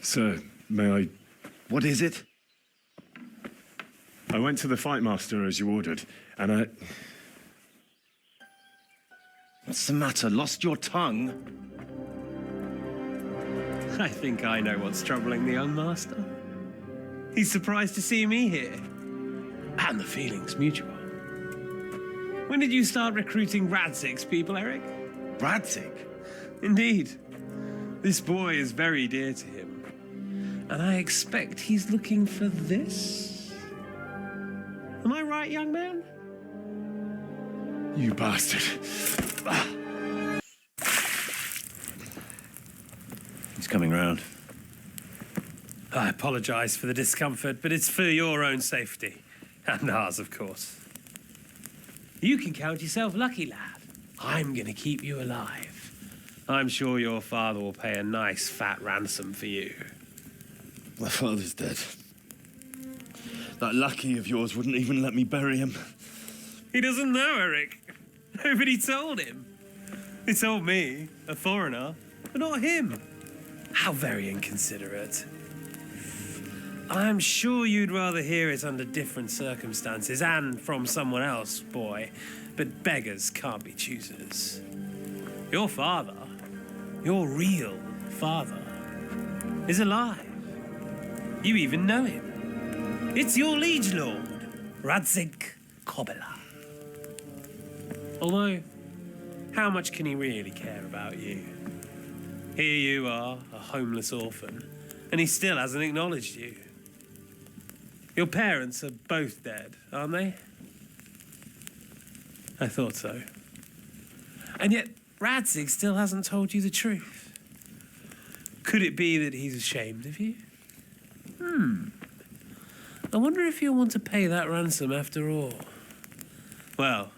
Sir, may I... What is it? I went to the fight master as you ordered, and I... What's the matter? Lost your tongue? I think I know what's troubling the young master. He's surprised to see me here. And the feeling's mutual. When did you start recruiting Radzig's people, Eric? Radzig? Indeed. This boy is very dear to him. And I expect he's looking for this. Am I right, young man? You bastard. He's coming round. I apologize for the discomfort, but it's for your own safety. And ours, of course. You can count yourself lucky, lad. I'm gonna keep you alive. I'm sure your father will pay a nice fat ransom for you. My father's dead. That lackey of yours wouldn't even let me bury him. He doesn't know, Eric. Nobody told him. They told me, a foreigner, but not him. How very inconsiderate. I'm sure you'd rather hear it under different circumstances and from someone else, boy, but beggars can't be choosers. Your father, your real father, is alive. You even know him. It's your liege lord, Radzig Kobyla. Although, how much can he really care about you? Here you are, a homeless orphan, and he still hasn't acknowledged you. Your parents are both dead, aren't they? I thought so. And yet, Radzig still hasn't told you the truth. Could it be that he's ashamed of you? I wonder if you'll want to pay that ransom after all. Well,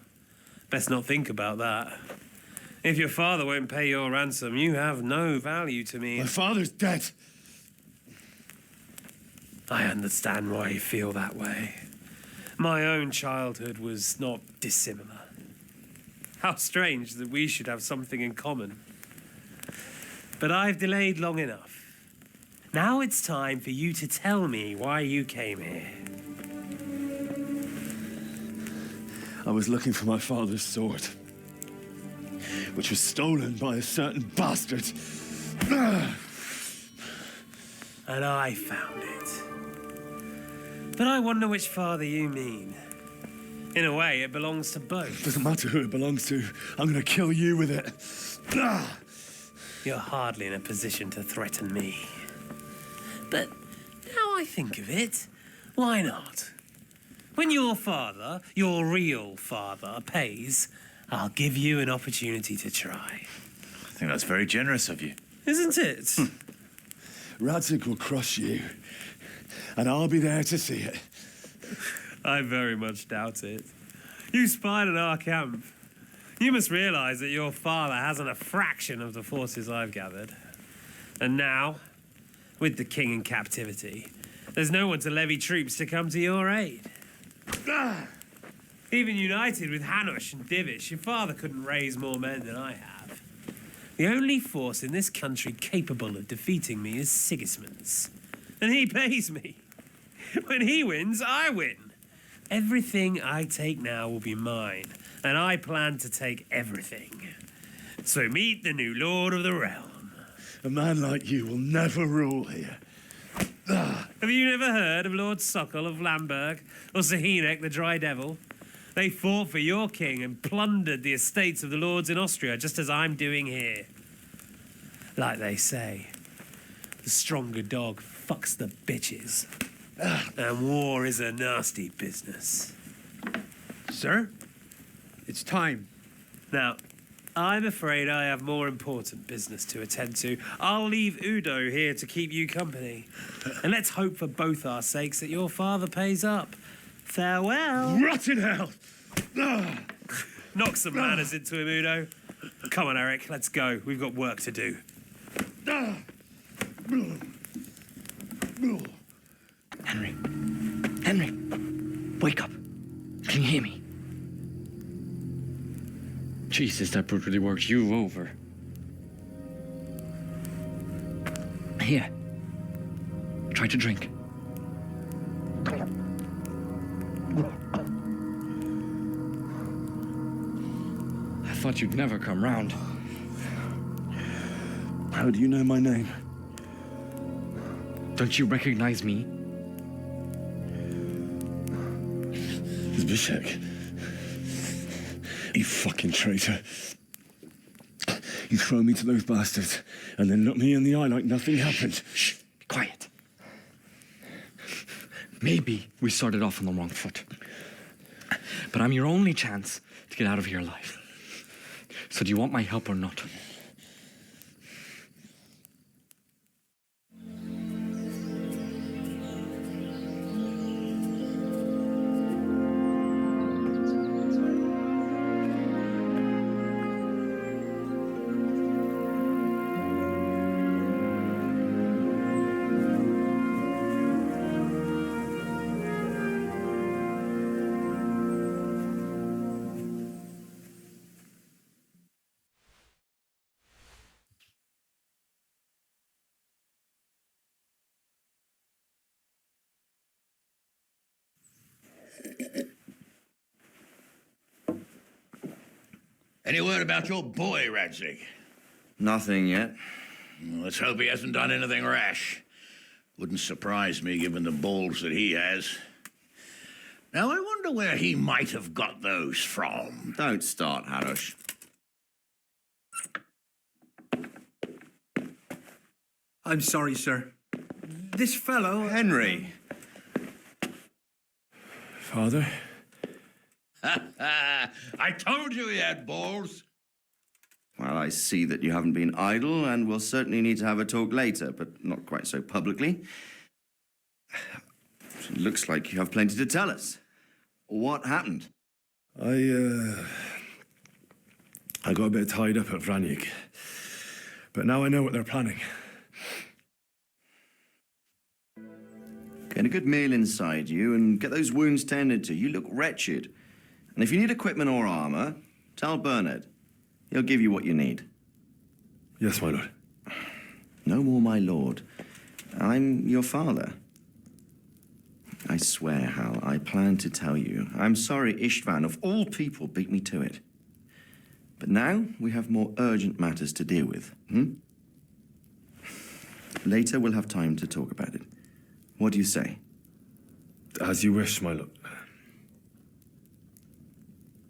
best not think about that. If your father won't pay your ransom, you have no value to me. My father's dead. I understand why you feel that way. My own childhood was not dissimilar. How strange that we should have something in common. But I've delayed long enough. Now it's time for you to tell me why you came here. I was looking for my father's sword, which was stolen by a certain bastard. And I found it. But I wonder which father you mean. In a way, it belongs to both. Doesn't matter who it belongs to. I'm gonna kill you with it. You're hardly in a position to threaten me. But now I think of it, why not? When your father, your real father, pays, I'll give you an opportunity to try. I think that's very generous of you. Isn't it? Radzig will crush you, and I'll be there to see it. I very much doubt it. You spied on our camp. You must realize that your father hasn't a fraction of the forces I've gathered. And now, with the king in captivity, there's no one to levy troops to come to your aid. Even united with Hanush and Divish, your father couldn't raise more men than I have. The only force in this country capable of defeating me is Sigismund's. And he pays me. When he wins, I win. Everything I take now will be mine, and I plan to take everything. So meet the new lord of the realm. A man like you will never rule here. Have you never heard of Lord Sokol of Lamberg or Sahinek the Dry Devil? They fought for your king and plundered the estates of the lords in Austria, just as I'm doing here. Like they say, the stronger dog fucks the bitches. And war is a nasty business. Sir, it's time. Now, I'm afraid I have more important business to attend to. I'll leave Udo here to keep you company. And let's hope for both our sakes that your father pays up. Farewell. Rot in hell! Knock some manners into him, Udo. Come on, Eric, let's go. We've got work to do. Henry. Henry! Wake up! Can you hear me? Jesus, that brute really works you over. Here. Try to drink. I thought you'd never come round. How do you know my name? Don't you recognize me? Seque. You fucking traitor. You throw me to those bastards and then look me in the eye like nothing happened. Shh, be quiet. Maybe we started off on the wrong foot. But I'm your only chance to get out of here alive. So do you want my help or not? Any word about your boy, Radzig? Nothing yet. Let's hope he hasn't done anything rash. Wouldn't surprise me, given the balls that he has. Now, I wonder where he might have got those from. Don't start, Harosh. I'm sorry, sir. This fellow... Henry. Father? I told you he had balls. Well, I see that you haven't been idle, and we'll certainly need to have a talk later, but not quite so publicly. It looks like you have plenty to tell us. What happened? I got a bit tied up at Vranyig. But now I know what they're planning. Get a good meal inside you and get those wounds tended to. You look wretched. And if you need equipment or armor, tell Bernard. He'll give you what you need. Yes, my lord. No more, my lord. I'm your father. I swear, Hal, I plan to tell you. I'm sorry Istvan, of all people, beat me to it. But now we have more urgent matters to deal with, Later we'll have time to talk about it. What do you say? As you wish, my lord.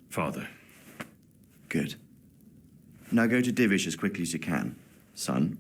Father. Good. Now go to Divish as quickly as you can, son.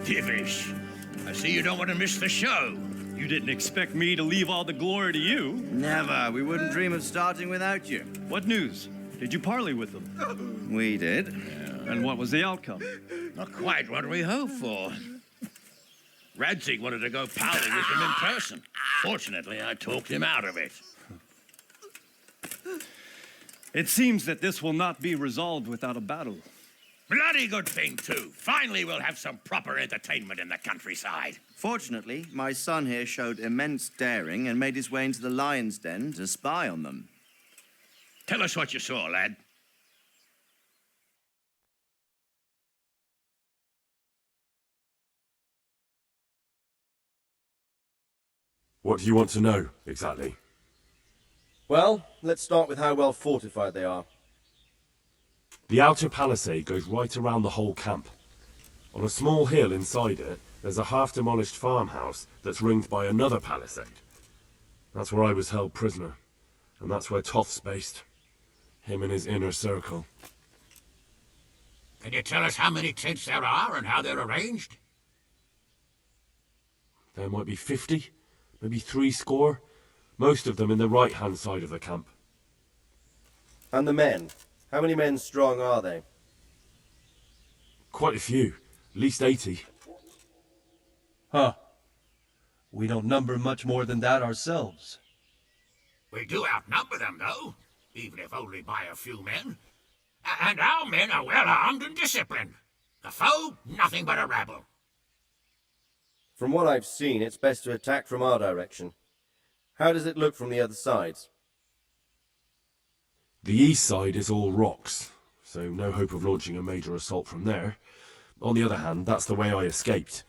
Divish. I see you don't want to miss the show. You didn't expect me to leave all the glory to you. Never. We wouldn't dream of starting without you. What news? Did you parley with them? We did. And what was the outcome? Not quite what we hoped for. Radzig wanted to go powder with him in person. Fortunately, I talked him out of it. It seems that this will not be resolved without a battle. Bloody good thing, too. Finally, we'll have some proper entertainment in the countryside. Fortunately, my son here showed immense daring and made his way into the lion's den to spy on them. Tell us what you saw, lad. What do you want to know, exactly? Well, let's start with how well fortified they are. The outer palisade goes right around the whole camp. On a small hill inside it, there's a half-demolished farmhouse that's ringed by another palisade. That's where I was held prisoner, and that's where Toth's based. Him and his inner circle. Can you tell us how many tents there are and how they're arranged? There might be 50, maybe 70. Most of them in the right-hand side of the camp. And the men? How many men strong are they? Quite a few, at least 80. Huh. We don't number much more than that ourselves. We do outnumber them, though, even if only by a few men. And our men are well armed and disciplined. The foe, nothing but a rabble. From what I've seen, it's best to attack from our direction. How does it look from the other sides? The east side is all rocks, so no hope of launching a major assault from there. On the other hand, that's the way I escaped.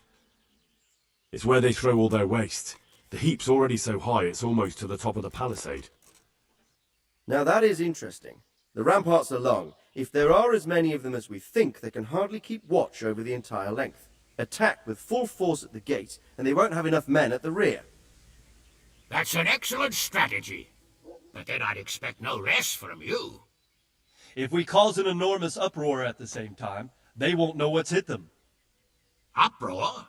It's where they throw all their waste. The heap's already so high it's almost to the top of the palisade. Now that is interesting. The ramparts are long. If there are as many of them as we think, they can hardly keep watch over the entire length. Attack with full force at the gate, and they won't have enough men at the rear. That's an excellent strategy. But then I'd expect no less from you. If we cause an enormous uproar at the same time, they won't know what's hit them. Uproar?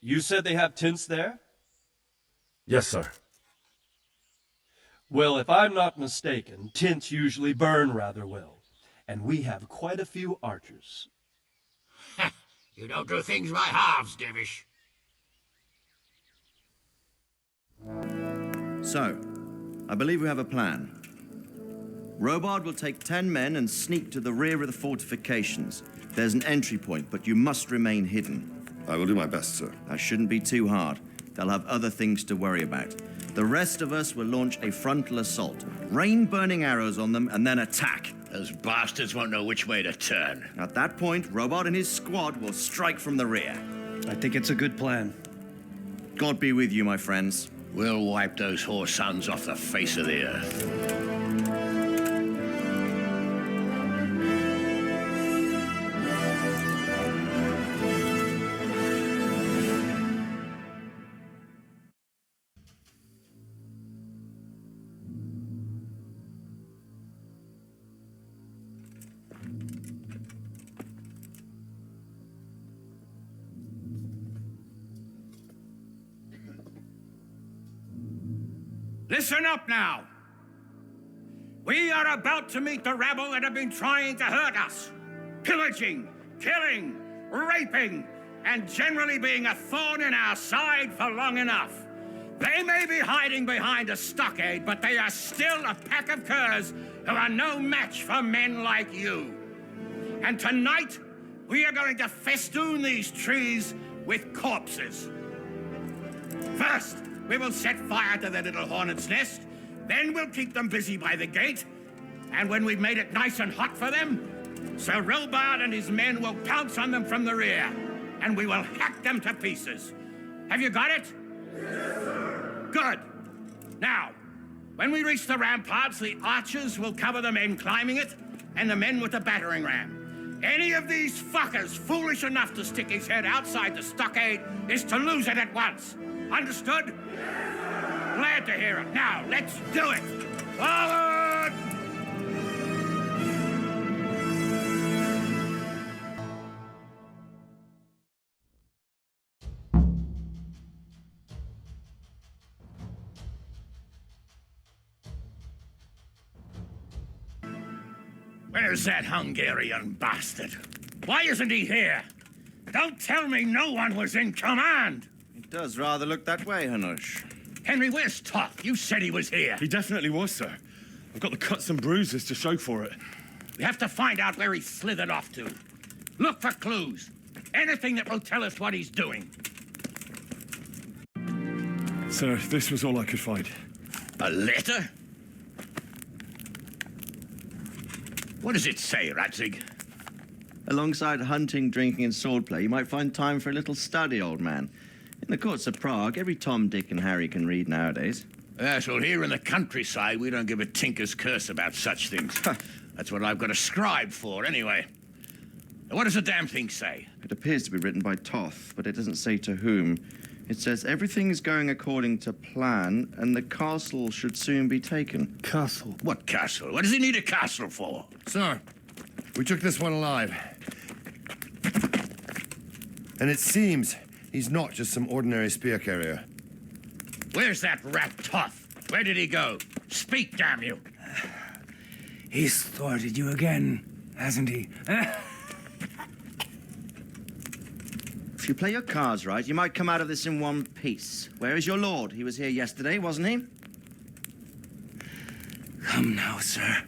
You said they have tents there? Yes, sir. Well, if I'm not mistaken, tents usually burn rather well. And we have quite a few archers. You don't do things by halves, Divish. So, I believe we have a plan. Robard will take 10 men and sneak to the rear of the fortifications. There's an entry point, but you must remain hidden. I will do my best, sir. That shouldn't be too hard. They'll have other things to worry about. The rest of us will launch a frontal assault, rain burning arrows on them, and then attack. Those bastards won't know which way to turn. At that point, Robard and his squad will strike from the rear. I think it's a good plan. God be with you, my friends. We'll wipe those whore sons off the face of the earth. Listen up now. We are about to meet the rabble that have been trying to hurt us. Pillaging, killing, raping, and generally being a thorn in our side for long enough. They may be hiding behind a stockade, but they are still a pack of curs who are no match for men like you. And tonight, we are going to festoon these trees with corpses. First, we will set fire to their little hornet's nest. Then we'll keep them busy by the gate. And when we've made it nice and hot for them, Sir Robard and his men will pounce on them from the rear. And we will hack them to pieces. Have you got it? Yes, sir. Good. Now, when we reach the ramparts, the archers will cover the men climbing it and the men with the battering ram. Any of these fuckers foolish enough to stick his head outside the stockade is to lose it at once. Understood? Yes, sir. Glad to hear it. Now, let's do it. Forward! Where's that Hungarian bastard? Why isn't he here? Don't tell me no one was in command. It does rather look that way, Hanush. Henry, where's Toth? You said he was here. He definitely was, sir. I've got the cuts and bruises to show for it. We have to find out where he slithered off to. Look for clues. Anything that will tell us what he's doing. Sir, this was all I could find. A letter? What does it say, Radzig? Alongside hunting, drinking, and swordplay, you might find time for a little study, old man. In the courts of Prague, every Tom, Dick, and Harry can read nowadays. Yes, well, here in the countryside, we don't give a tinker's curse about such things. That's what I've got a scribe for, anyway. What does the damn thing say? It appears to be written by Toth, but it doesn't say to whom. It says everything is going according to plan, and the castle should soon be taken. Castle. What castle? What does he need a castle for? Sir, we took this one alive. And it seems he's not just some ordinary spear carrier. Where's that rat Toth? Where did he go? Speak, damn you! He's thwarted you again, hasn't he? If you play your cards right, you might come out of this in one piece. Where is your lord? He was here yesterday, wasn't he? Come now, sir.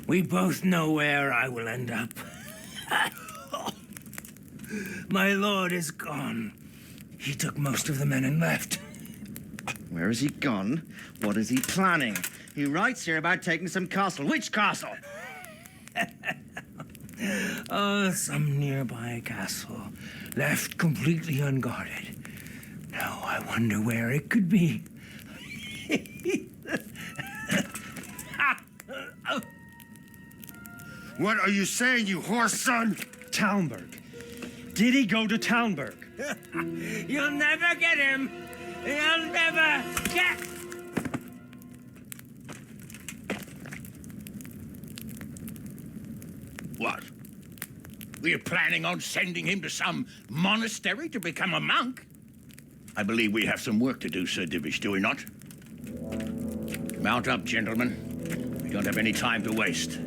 We both know where I will end up. My lord is gone. He took most of the men and left. Where has he gone? What is he planning? He writes here about taking some castle. Which castle? Oh, some nearby castle, left completely unguarded. Now I wonder where it could be. What are you saying, you horse son? Talmberg. Did he go to Talmberg? You'll never get him. You'll never get... What? Were you planning on sending him to some monastery to become a monk? I believe we have some work to do, Sir Divish, do we not? Mount up, gentlemen. We don't have any time to waste.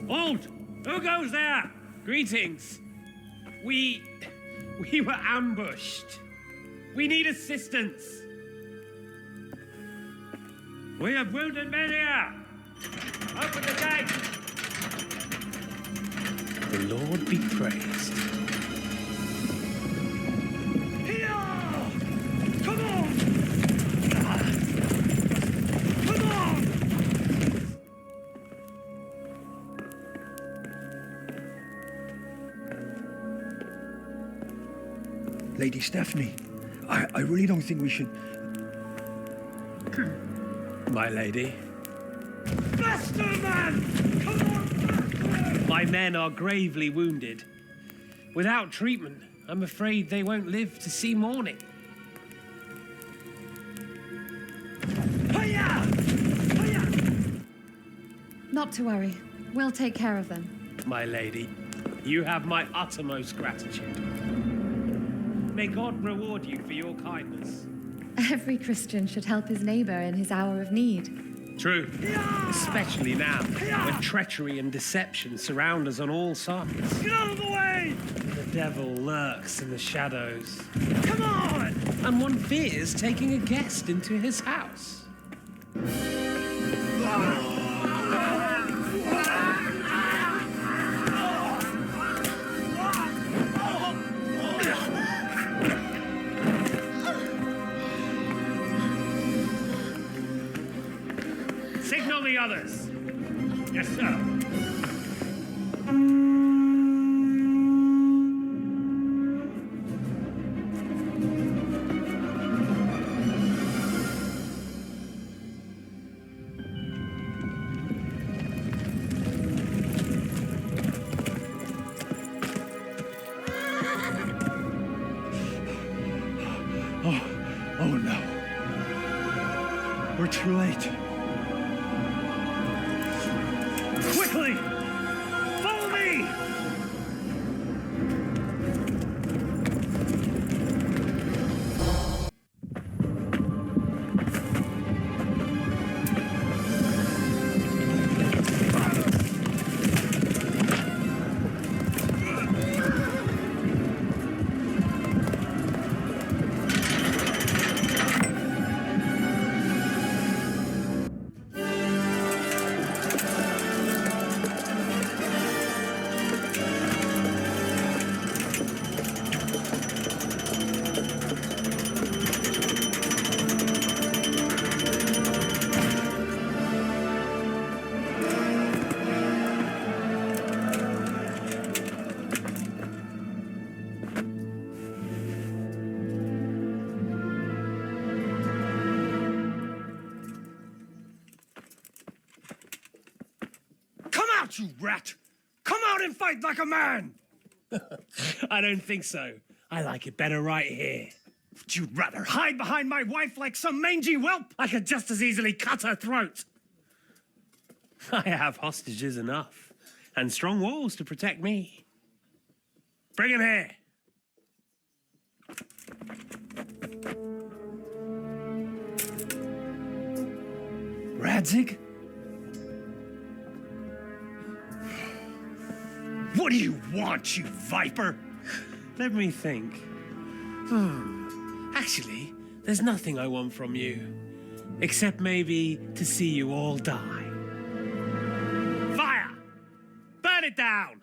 Halt! Who goes there? Greetings. We were ambushed. We need assistance. We have wounded men here. Open the gate. The Lord be praised. Here! Come on! Come on! Lady Stephanie, I really don't think we should... My lady. Faster, man! Come on, faster! My men are gravely wounded. Without treatment, I'm afraid they won't live to see morning. Hiya! Hiya! Not to worry. We'll take care of them. My lady, you have my uttermost gratitude. May God reward you for your kindness. Every Christian should help his neighbor in his hour of need. True. Especially now, when treachery and deception surround us on all sides. Get out of the way! The devil lurks in the shadows. Come on! And one fears taking a guest into his house. Signal the others. Yes, sir. Oh no. We're too late. Quickly! Follow me! you rat! Come out and fight like a man! I don't think so. I like it better right here. Would you rather hide behind my wife like some mangy whelp? I could just as easily cut her throat. I have hostages enough, and strong walls to protect me. Bring him here. Radzig? What do you want, you viper? Let me think. Actually, there's nothing I want from you. Except maybe to see you all die. Fire! Burn it down!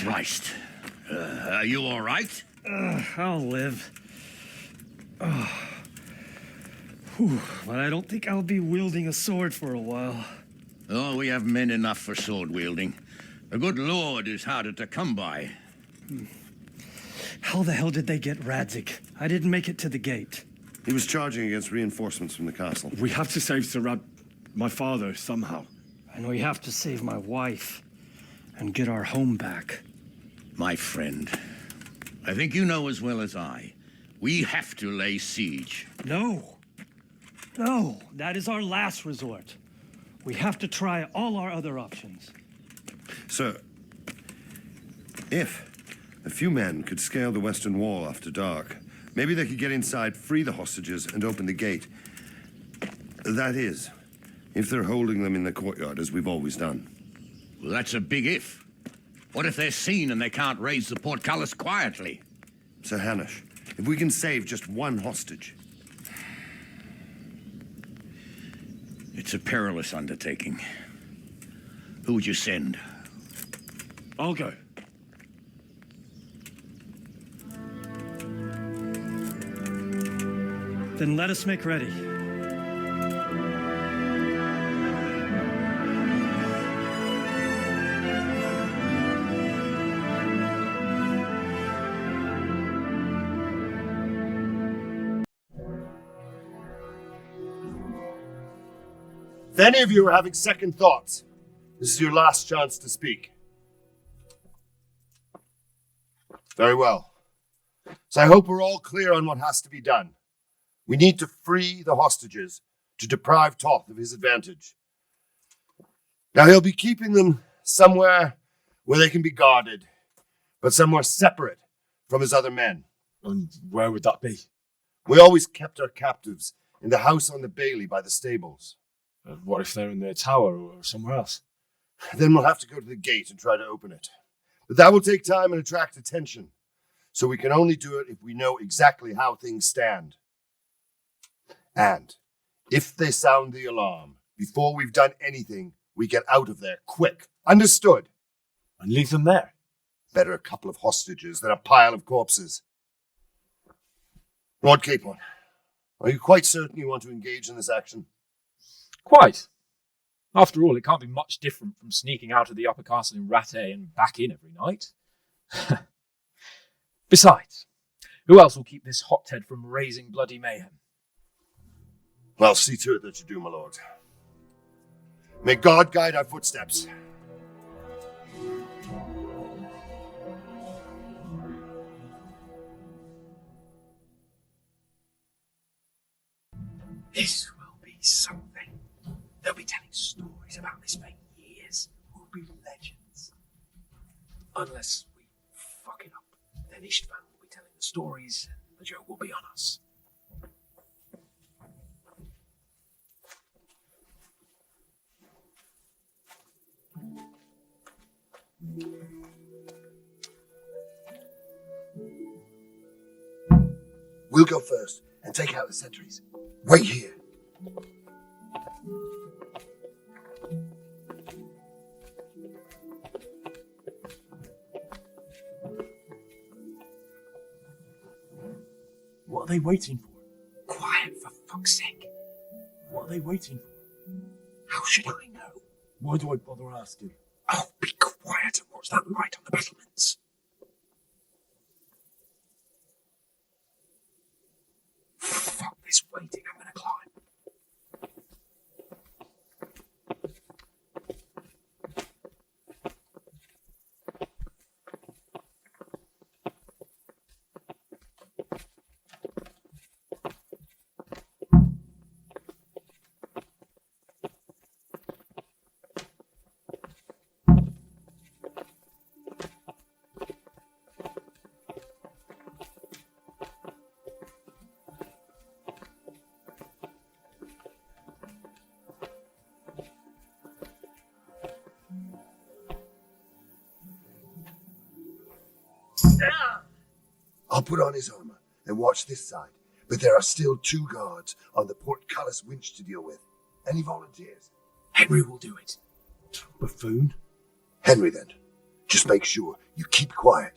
Christ. Are you all right? I'll live. Whew, but I don't think I'll be wielding a sword for a while. Oh, we have men enough for sword wielding. The good Lord is harder to come by. How the hell did they get Radzig? I didn't make it to the gate. He was charging against reinforcements from the castle. We have to save Sir my father, somehow. And we have to save my wife and get our home back. My friend, I think you know as well as I, we have to lay siege. No. No, that is our last resort. We have to try all our other options. Sir, if a few men could scale the western wall after dark, maybe they could get inside, free the hostages, and open the gate. That is, if they're holding them in the courtyard, as we've always done. Well, that's a big if. What if they're seen and they can't raise the portcullis quietly? Sir Hanush, if we can save just one hostage. It's a perilous undertaking. Who would you send? I'll go. Then let us make ready. If any of you are having second thoughts, this is your last chance to speak. Very well. So I hope we're all clear on what has to be done. We need to free the hostages to deprive Toth of his advantage. Now he'll be keeping them somewhere where they can be guarded, but somewhere separate from his other men. And where would that be? We always kept our captives in the house on the Bailey by the stables. And what if they're in their tower or somewhere else? Then we'll have to go to the gate and try to open it. But that will take time and attract attention. So we can only do it if we know exactly how things stand. And if they sound the alarm, before we've done anything, we get out of there quick. Understood? And leave them there? Better a couple of hostages than a pile of corpses. Lord Capon, are you quite certain you want to engage in this action? Quite. After all, it can't be much different from sneaking out of the upper castle in Rattay and back in every night. Besides, who else will keep this hothead from raising bloody mayhem? Well, see to it that you do, my lord. May God guide our footsteps. This will be something. They'll be telling stories about this for years. We'll be legends. Unless we fuck it up, then Istvan will be telling the stories, and the joke will be on us. We'll go first and take out the sentries. Wait here. What are they waiting for? Quiet, for fuck's sake. What are they waiting for? How should I know? Why do I bother asking? Oh, be quiet and watch that light on the battlements. Fuck this waiting, I'm gonna climb. I'll put on his armor and watch this side, but there are still 2 guards on the portcullis winch to deal with. Any volunteers? Henry will do it. Buffoon? Henry, then. Just make sure you keep quiet.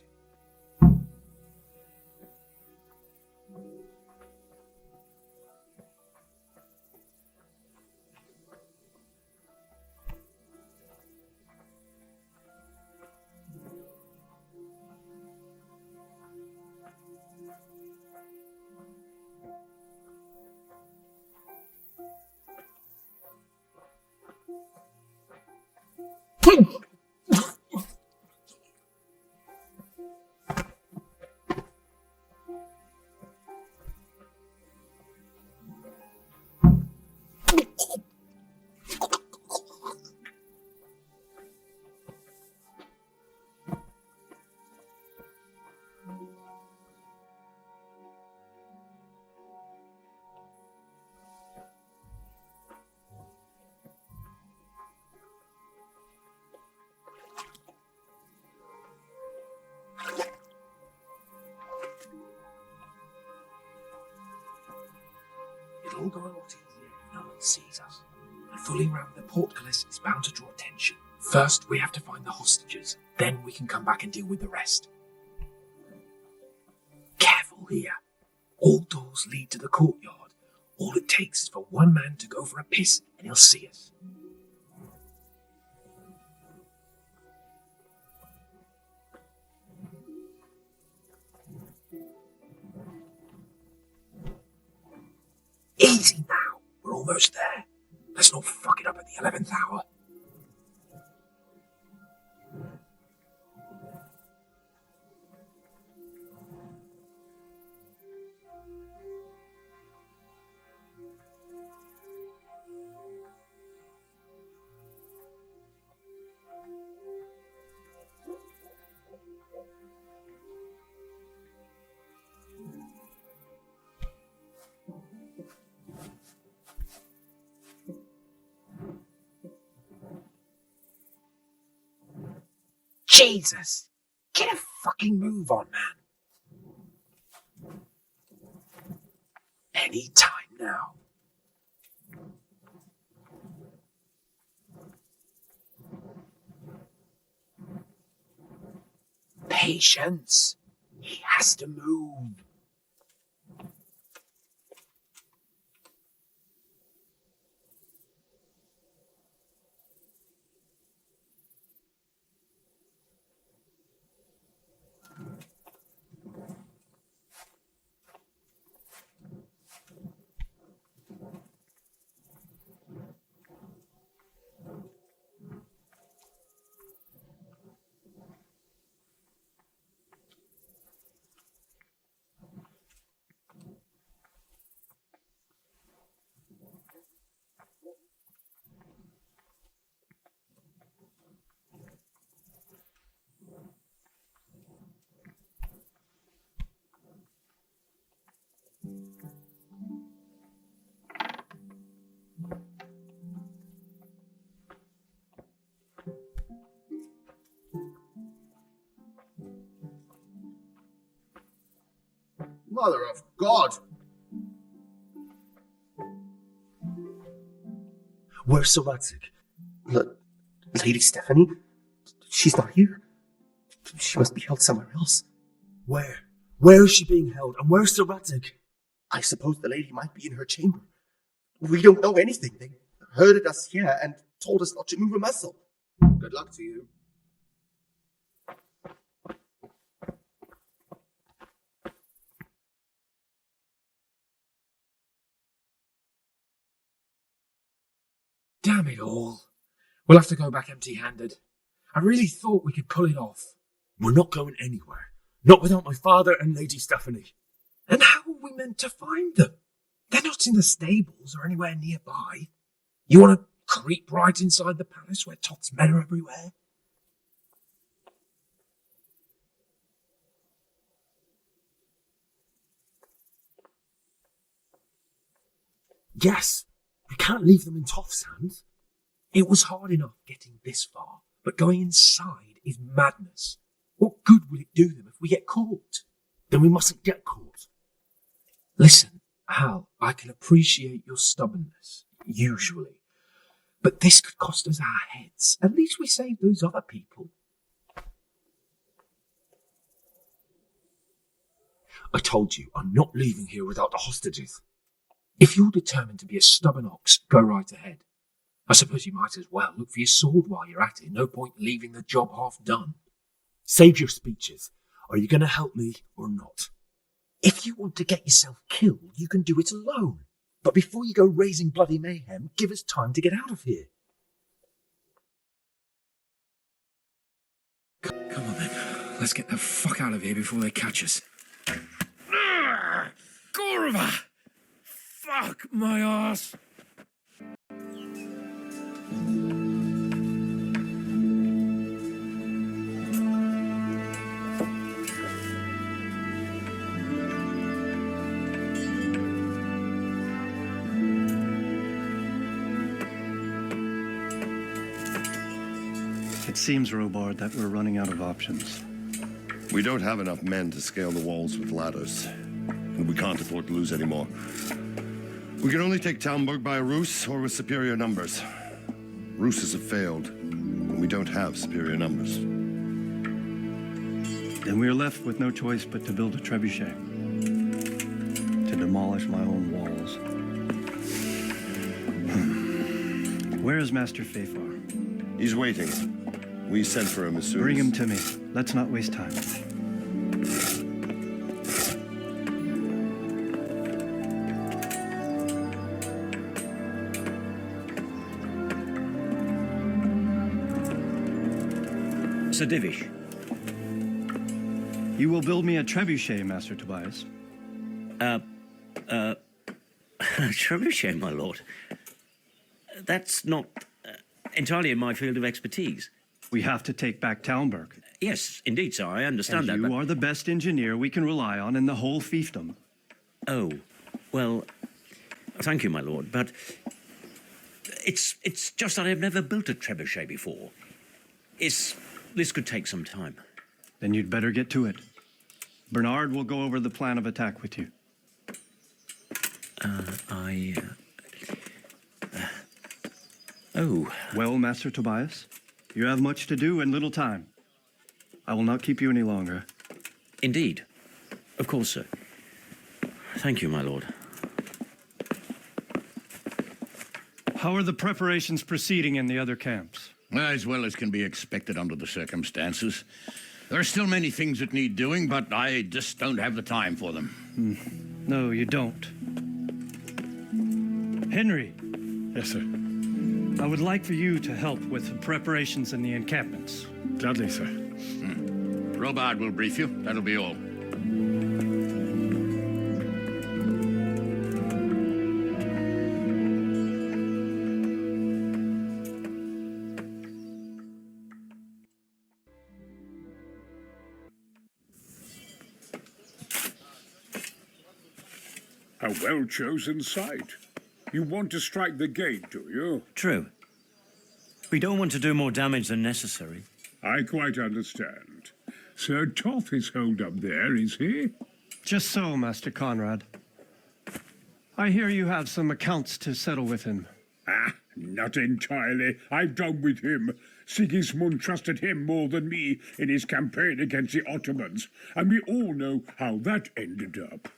It'll all go a lot easier if no one sees us. And fooling around with the portcullis is bound to draw attention. First, we have to find the hostages. Then we can come back and deal with the rest. Careful here. All doors lead to the courtyard. All it takes is for one man to go for a piss and he'll see us. Easy now. We're almost there. Let's not fuck it up at the 11th hour. Jesus! Get a fucking move on, man. Any time now. Patience. He has to move. Mother of God! Where's Sir Hans? Lady Stephanie? She's not here. She must be held somewhere else. Where? Where is she being held? And where's Sir Hans? I suppose the lady might be in her chamber. We don't know anything. They herded us here and told us not to move a muscle. Good luck to you. Damn it all. We'll have to go back empty-handed. I really thought we could pull it off. We're not going anywhere. Not without my father and Lady Stephanie. And how are we meant to find them? They're not in the stables or anywhere nearby. You want to creep right inside the palace where Toth's men are everywhere? Yes, we can't leave them in Toth's hands. It was hard enough getting this far, but going inside is madness. What good will it do them if we get caught? Then we mustn't get caught. Listen, Hal, I can appreciate your stubbornness, usually. But this could cost us our heads. At least we saved those other people. I told you, I'm not leaving here without the hostages. If you're determined to be a stubborn ox, go right ahead. I suppose you might as well look for your sword while you're at it. No point leaving the job half done. Save your speeches. Are you going to help me or not? If you want to get yourself killed, you can do it alone. But before you go raising bloody mayhem, give us time to get out of here. Come on then. Let's get the fuck out of here before they catch us. Gorva! Fuck my ass! It seems, Robard, that we're running out of options. We don't have enough men to scale the walls with ladders, and we can't afford to lose any more. We can only take Talmberg by a ruse or with superior numbers. Ruses have failed, and we don't have superior numbers. Then we're left with no choice but to build a trebuchet. To demolish my own walls. Where is Master Fafar? He's waiting. We sent for him as soon Bring as... him to me. Let's not waste time. Sir Divish. You will build me a trebuchet, Master Tobias. Trebuchet, my lord. That's not entirely in my field of expertise. We have to take back Talmberg. Yes, indeed, sir. I understand and that. You are the best engineer we can rely on in the whole fiefdom. Oh, well, thank you, my lord, but it's just that I've never built a trebuchet before. This could take some time. Then you'd better get to it. Bernard will go over the plan of attack with you. Oh. Well, Master Tobias, you have much to do and little time. I will not keep you any longer. Indeed. Of course, sir. Thank you, my lord. How are the preparations proceeding in the other camps? As well as can be expected under the circumstances. There are still many things that need doing, but I just don't have the time for them. No, you don't. Henry. Yes, sir. I would like for you to help with the preparations in the encampments. Gladly, sir. Robard will brief you. That'll be all. A well-chosen site. You want to strike the gate, do you? True. We don't want to do more damage than necessary. I quite understand. Sir Toth is holed up there, is he? Just so, Master Conrad. I hear you have some accounts to settle with him. Ah, Not entirely. I've done with him. Sigismund trusted him more than me in his campaign against the Ottomans, and we all know how that ended up.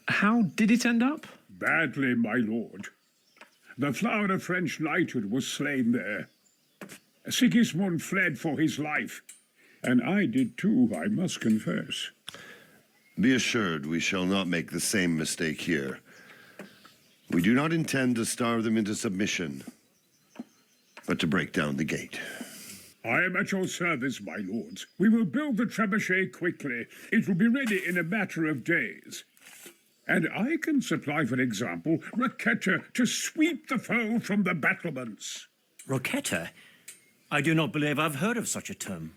How did it end up? Badly, my lord. The flower of French knighthood was slain there. Sigismund fled for his life, and I did too, I must confess. Be assured we shall not make the same mistake here. We do not intend to starve them into submission, but to break down the gate. I am at your service, my lords. We will build the trebuchet quickly. It will be ready in a matter of days. And I can supply, for example, Roquetta to sweep the foe from the battlements. Roquetta? I do not believe I've heard of such a term.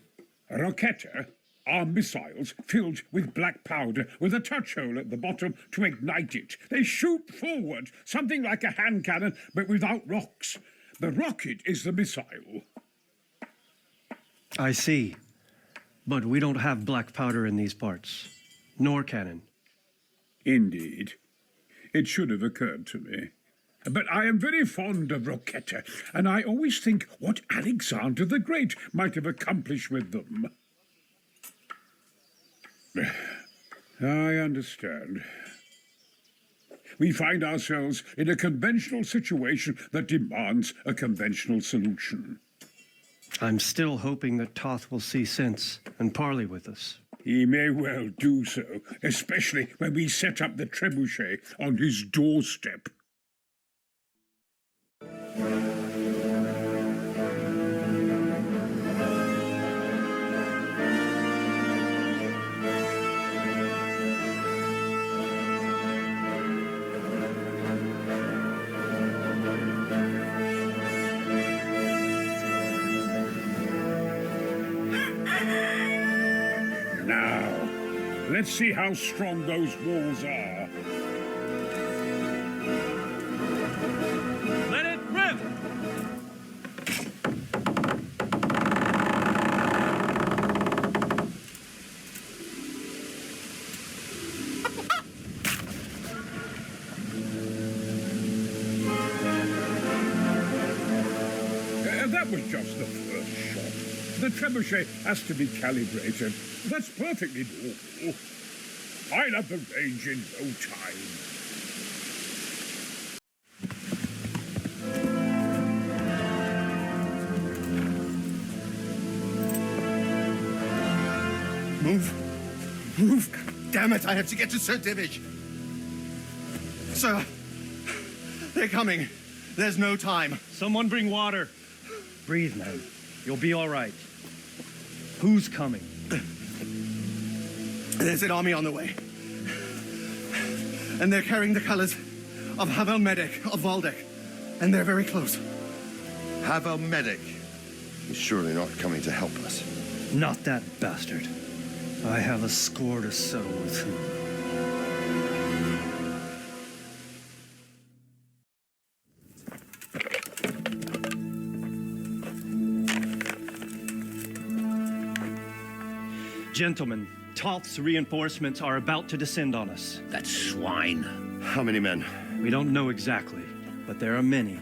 Roquetta are missiles filled with black powder with a touch hole at the bottom to ignite it. They shoot forward, something like a hand cannon, but without rocks. The rocket is the missile. I see. But we don't have black powder in these parts. Nor cannon. Indeed. It should have occurred to me. But I am very fond of Roquetta, and I always think what Alexander the Great might have accomplished with them. I understand. We find ourselves in a conventional situation that demands a conventional solution. I'm still hoping that Toth will see sense and parley with us. He may well do so, especially when we set up the trebuchet on his doorstep. Now, let's see how strong those walls are. Let it rip! That was just the first shot. The trebuchet has to be calibrated. That's perfectly normal. I'll have the range in no time. Move. Move. Damn it, I have to get to Sir Divish. Sir, they're coming. There's no time. Someone bring water. Breathe, man. You'll be all right. Who's coming? There's an army on the way. And they're carrying the colors of Havel Medic of Waldeck. And they're very close. Havel Medic? He's surely not coming to help us. Not that bastard. I have a score to settle with him. Gentlemen, Toth's reinforcements are about to descend on us. That swine. How many men? We don't know exactly, but there are many,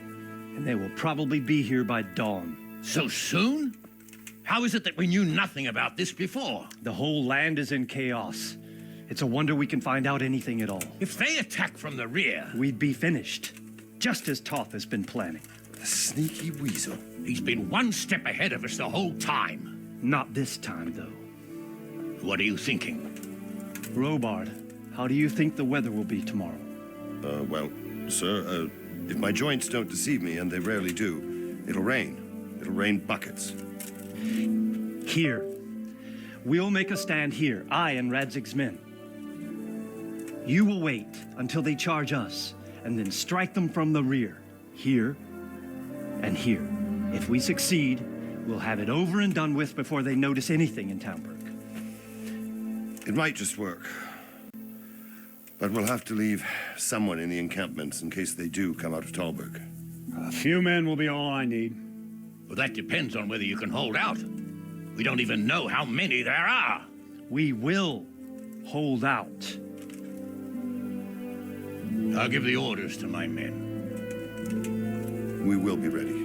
and they will probably be here by dawn. So soon? How is it that we knew nothing about this before? The whole land is in chaos. It's a wonder we can find out anything at all. If they attack from the rear... We'd be finished, just as Toth has been planning. The sneaky weasel. He's been one step ahead of us the whole time. Not this time, though. What are you thinking? Robard, how do you think the weather will be tomorrow? Well, sir, if my joints don't deceive me, and they rarely do, it'll rain. It'll rain buckets. Here. We'll make a stand here, I and Radzig's men. You will wait until they charge us, and then strike them from the rear. Here and here. If we succeed, we'll have it over and done with before they notice anything in Townburg. It might just work. But we'll have to leave someone in the encampments in case they do come out of Talberg. A few men will be all I need. Well, that depends on whether you can hold out. We don't even know how many there are. We will hold out. I'll give the orders to my men. We will be ready.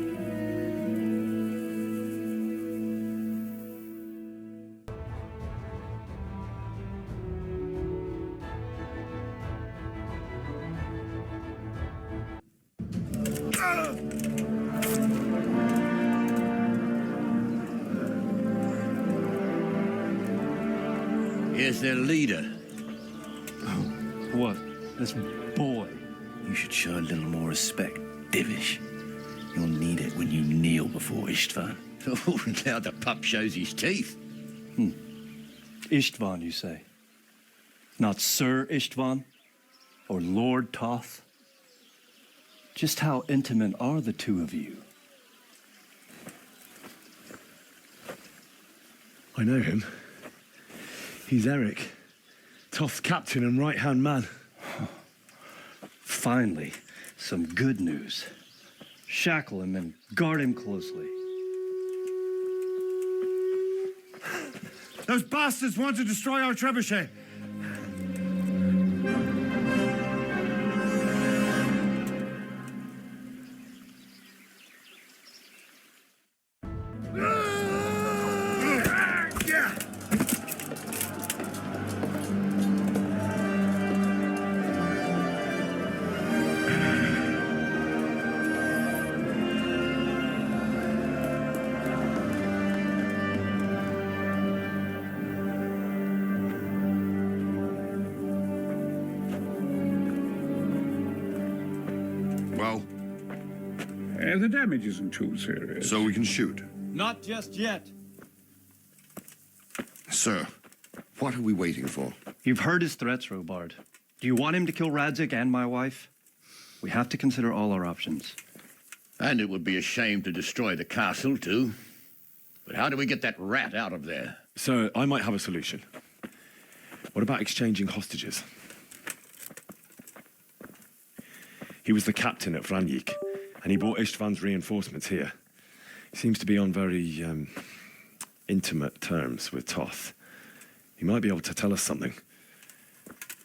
Here's their leader. What? This boy? You should show a little more respect, Divish. You'll need it when you kneel before Istvan. Oh, now the pup shows his teeth. Istvan, you say? Not Sir Istvan? Or Lord Toth? Just how intimate are the two of you? I know him. He's Eric, Toth's captain and right-hand man. Finally, some good news. Shackle him and guard him closely. Those bastards want to destroy our trebuchet. Well? The damage isn't too serious. So we can shoot. Not just yet. Sir, what are we waiting for? You've heard his threats, Robard. Do you want him to kill Radzig and my wife? We have to consider all our options. And it would be a shame to destroy the castle, too. But how do we get that rat out of there? So, I might have a solution. What about exchanging hostages? He was the captain at Vranjik, and he brought Istvan's reinforcements here. He seems to be on very, intimate terms with Toth. He might be able to tell us something.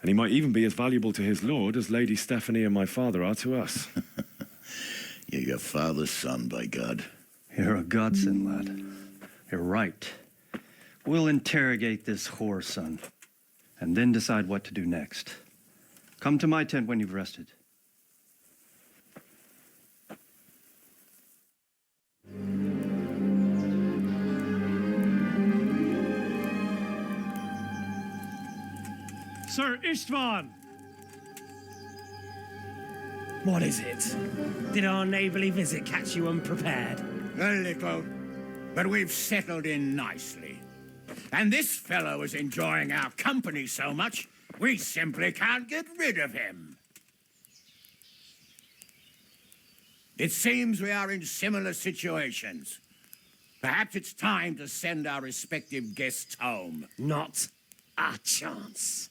And he might even be as valuable to his lord as Lady Stephanie and my father are to us. You're your father's son, by God. You're a godsend, lad. You're right. We'll interrogate this whore, son, and then decide what to do next. Come to my tent when you've rested. Sir Istvan! What is it? Did our neighborly visit catch you unprepared? A little, but we've settled in nicely. And this fellow is enjoying our company so much, we simply can't get rid of him. It seems we are in similar situations. Perhaps it's time to send our respective guests home. Not a chance.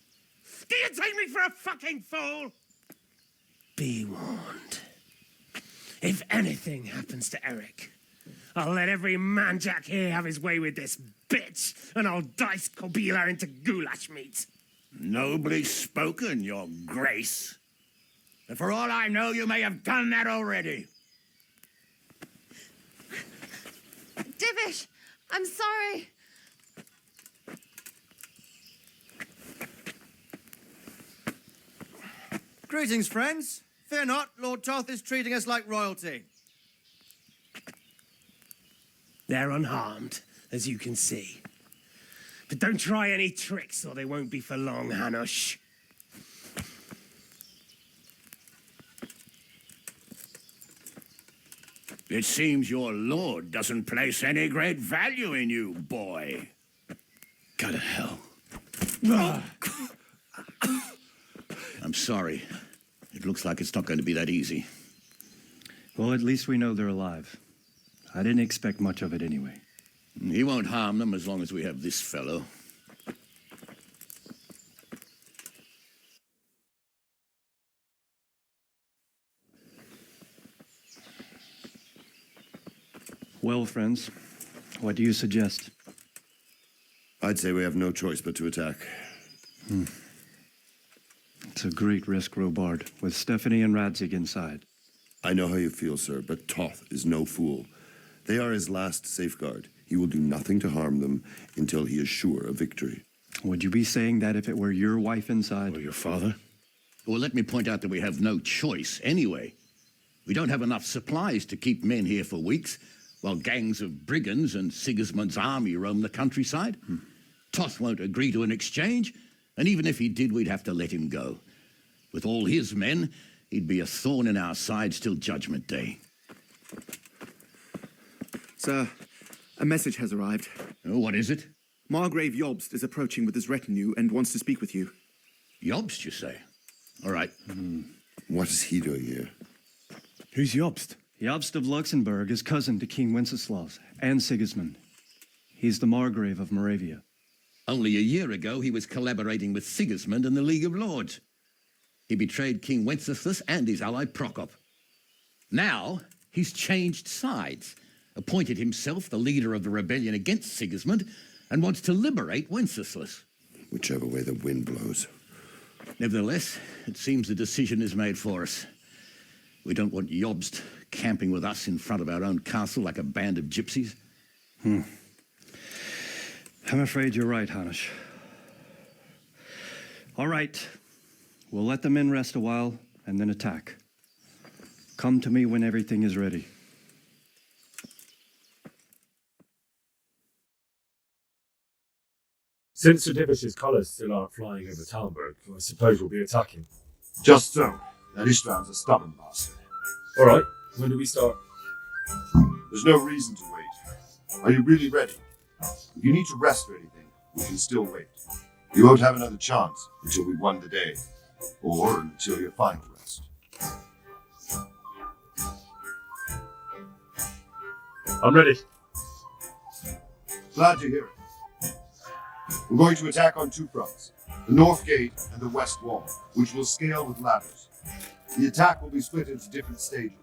Do you take me for a fucking fool? Be warned. If anything happens to Eric, I'll let every man-jack here have his way with this bitch, and I'll dice Kobila into goulash meat. Nobly spoken, your grace. But for all I know, you may have done that already. Divish, I'm sorry. Greetings, friends. Fear not, Lord Toth is treating us like royalty. They're unharmed, as you can see. But don't try any tricks, or they won't be for long, Hanush. It seems your lord doesn't place any great value in you, boy. Go to hell. I'm sorry. It looks like it's not going to be that easy. Well, at least we know they're alive. I didn't expect much of it anyway. He won't harm them as long as we have this fellow. Well, friends, what do you suggest? I'd say we have no choice but to attack. It's a great risk, Robard, with Stephanie and Radzig inside. I know how you feel, sir, but Toth is no fool. They are his last safeguard. He will do nothing to harm them until he is sure of victory. Would you be saying that if it were your wife inside? Or your father? Well, let me point out that we have no choice anyway. We don't have enough supplies to keep men here for weeks, while gangs of brigands and Sigismund's army roam the countryside. Toth won't agree to an exchange, and even if he did, we'd have to let him go. With all his men, he'd be a thorn in our sides till Judgment Day. Sir, a message has arrived. Oh, what is it? Margrave Jobst is approaching with his retinue and wants to speak with you. Jobst, you say? All right. What is he doing here? Who's Jobst? Jobst of Luxembourg is cousin to King Wenceslaus and Sigismund. He's the Margrave of Moravia. Only a year ago, he was collaborating with Sigismund and the League of Lords. He betrayed King Wenceslas and his ally Prokop. Now, he's changed sides, appointed himself the leader of the rebellion against Sigismund, and wants to liberate Wenceslas. Whichever way the wind blows. Nevertheless, it seems the decision is made for us. We don't want Jobst camping with us in front of our own castle like a band of gypsies. I'm afraid you're right, Hanish. All right. We'll let the men rest a while and then attack. Come to me when everything is ready. Since Sir Divish's colours still aren't flying over Talmberg, I suppose we'll be attacking. Just so. That Istvan's a stubborn bastard. All right, when do we start? There's no reason to wait. Are you really ready? If you need to rest or anything, we can still wait. You won't have another chance until we've won the day, or until your final rest. I'm ready. Glad to hear it. We're going to attack on two fronts, the north gate and the west wall, which will scale with ladders. The attack will be split into different stages,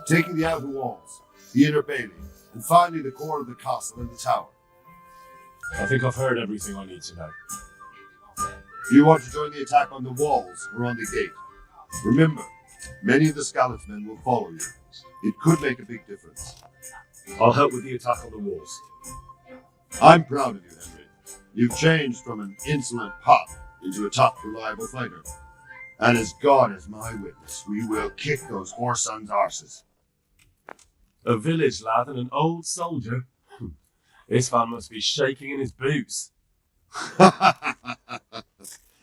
taking the outer walls, the inner bailey, and finally the core of the castle and the tower. I think I've heard everything I need to know. Do you want to join the attack on the walls or on the gate? Remember, many of the Scallop's men will follow you. It could make a big difference. I'll help with the attack on the walls. I'm proud of you, Henry. You've changed from an insolent pup into a tough, reliable fighter. And as God is my witness, we will kick those whoresons' arses. A village lad and an old soldier? This man must be shaking in his boots.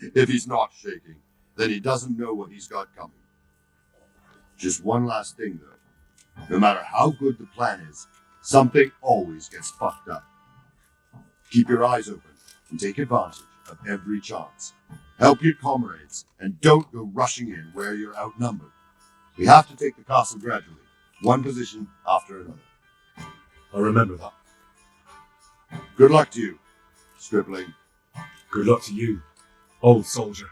If he's not shaking, then he doesn't know what he's got coming. Just one last thing, though. No matter how good the plan is, something always gets fucked up. Keep your eyes open and take advantage of every chance. Help your comrades, and don't go rushing in where you're outnumbered. We have to take the castle gradually, one position after another. I'll remember that. Good luck to you, stripling. Good luck to you, old soldier.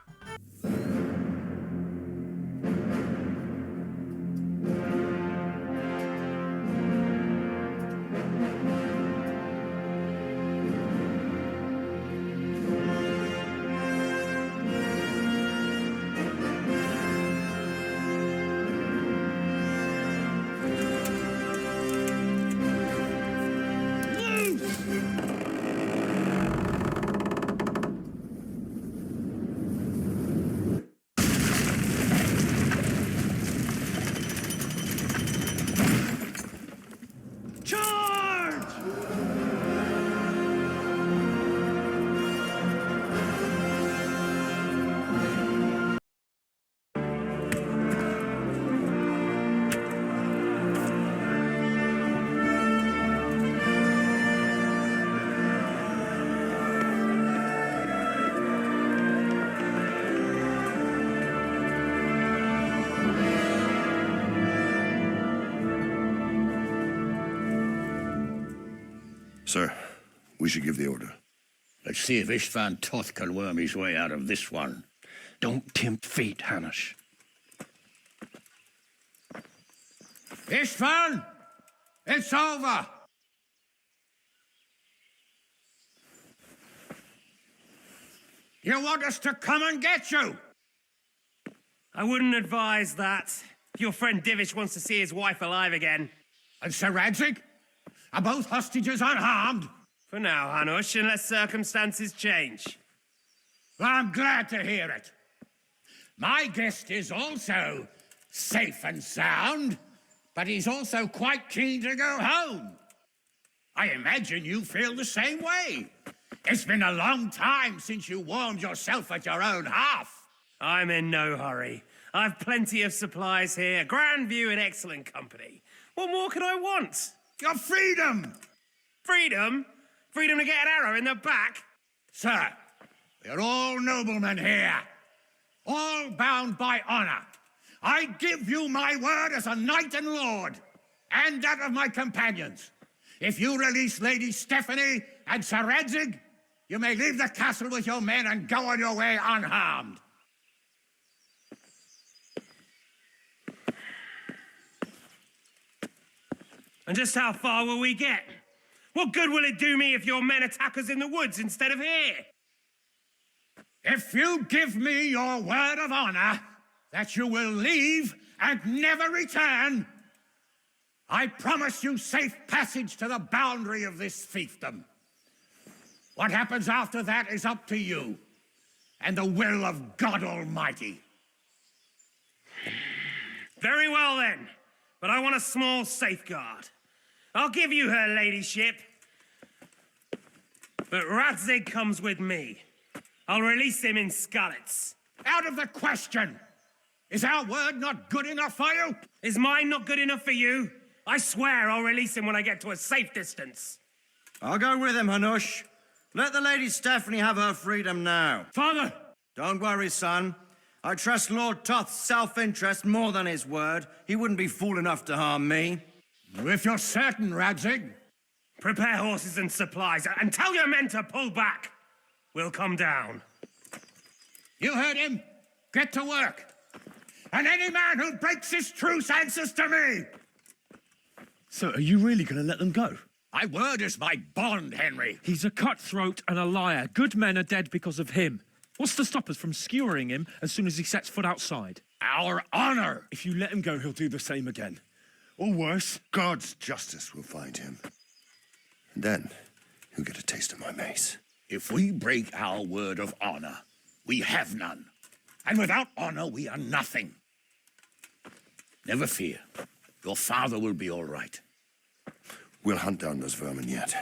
Sir, we should give the order. Let's see if Istvan Toth can worm his way out of this one. Don't tempt fate, Hanish. Istvan! It's over! You want us to come and get you? I wouldn't advise that. If your friend Divish wants to see his wife alive again. And Sir Radzig? Are both hostages unharmed? For now, Hanush, unless circumstances change. Well, I'm glad to hear it. My guest is also safe and sound, but he's also quite keen to go home. I imagine you feel the same way. It's been a long time since you warmed yourself at your own hearth. I'm in no hurry. I've plenty of supplies here, grand view and excellent company. What more could I want? Your freedom! Freedom? Freedom to get an arrow in the back? Sir, we're all noblemen here, all bound by honor. I give you my word as a knight and lord, and that of my companions. If you release Lady Stephanie and Sir Radzig, you may leave the castle with your men and go on your way unharmed. And just how far will we get? What good will it do me if your men attack us in the woods instead of here? If you give me your word of honor that you will leave and never return, I promise you safe passage to the boundary of this fiefdom. What happens after that is up to you and the will of God Almighty. Very well then, but I want a small safeguard. I'll give you her ladyship, but Radzig comes with me. I'll release him in Skalitz. Out of the question! Is our word not good enough for you? Is mine not good enough for you? I swear I'll release him when I get to a safe distance. I'll go with him, Hanush. Let the Lady Stephanie have her freedom now. Father! Don't worry, son. I trust Lord Toth's self-interest more than his word. He wouldn't be fool enough to harm me. If you're certain, Radzig. Prepare horses and supplies, and tell your men to pull back. We'll come down. You heard him. Get to work. And any man who breaks this truce answers to me. So are you really going to let them go? My word is my bond, Henry. He's a cutthroat and a liar. Good men are dead because of him. What's to stop us from skewering him as soon as he sets foot outside? Our honor! If you let him go, he'll do the same again. Or worse. God's justice will find him. And then he'll get a taste of my mace. If we break our word of honor, we have none. And without honor, we are nothing. Never fear. Your father will be all right. We'll hunt down those vermin yet.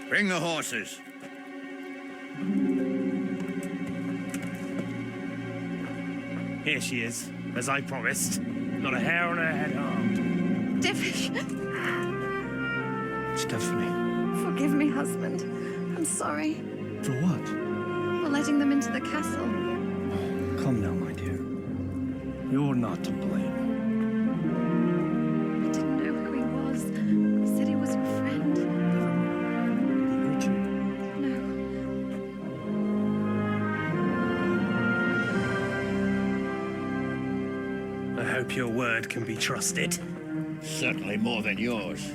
Bring the horses. Here she is, as I promised. Not a hair on her head harmed. Divish! Stephanie. Forgive me, husband. I'm sorry. For what? For letting them into the castle. Come now, my dear. You're not to blame. I didn't know who he was. He said he was your friend. Hurt you? I hope your word can be trusted. Certainly more than yours.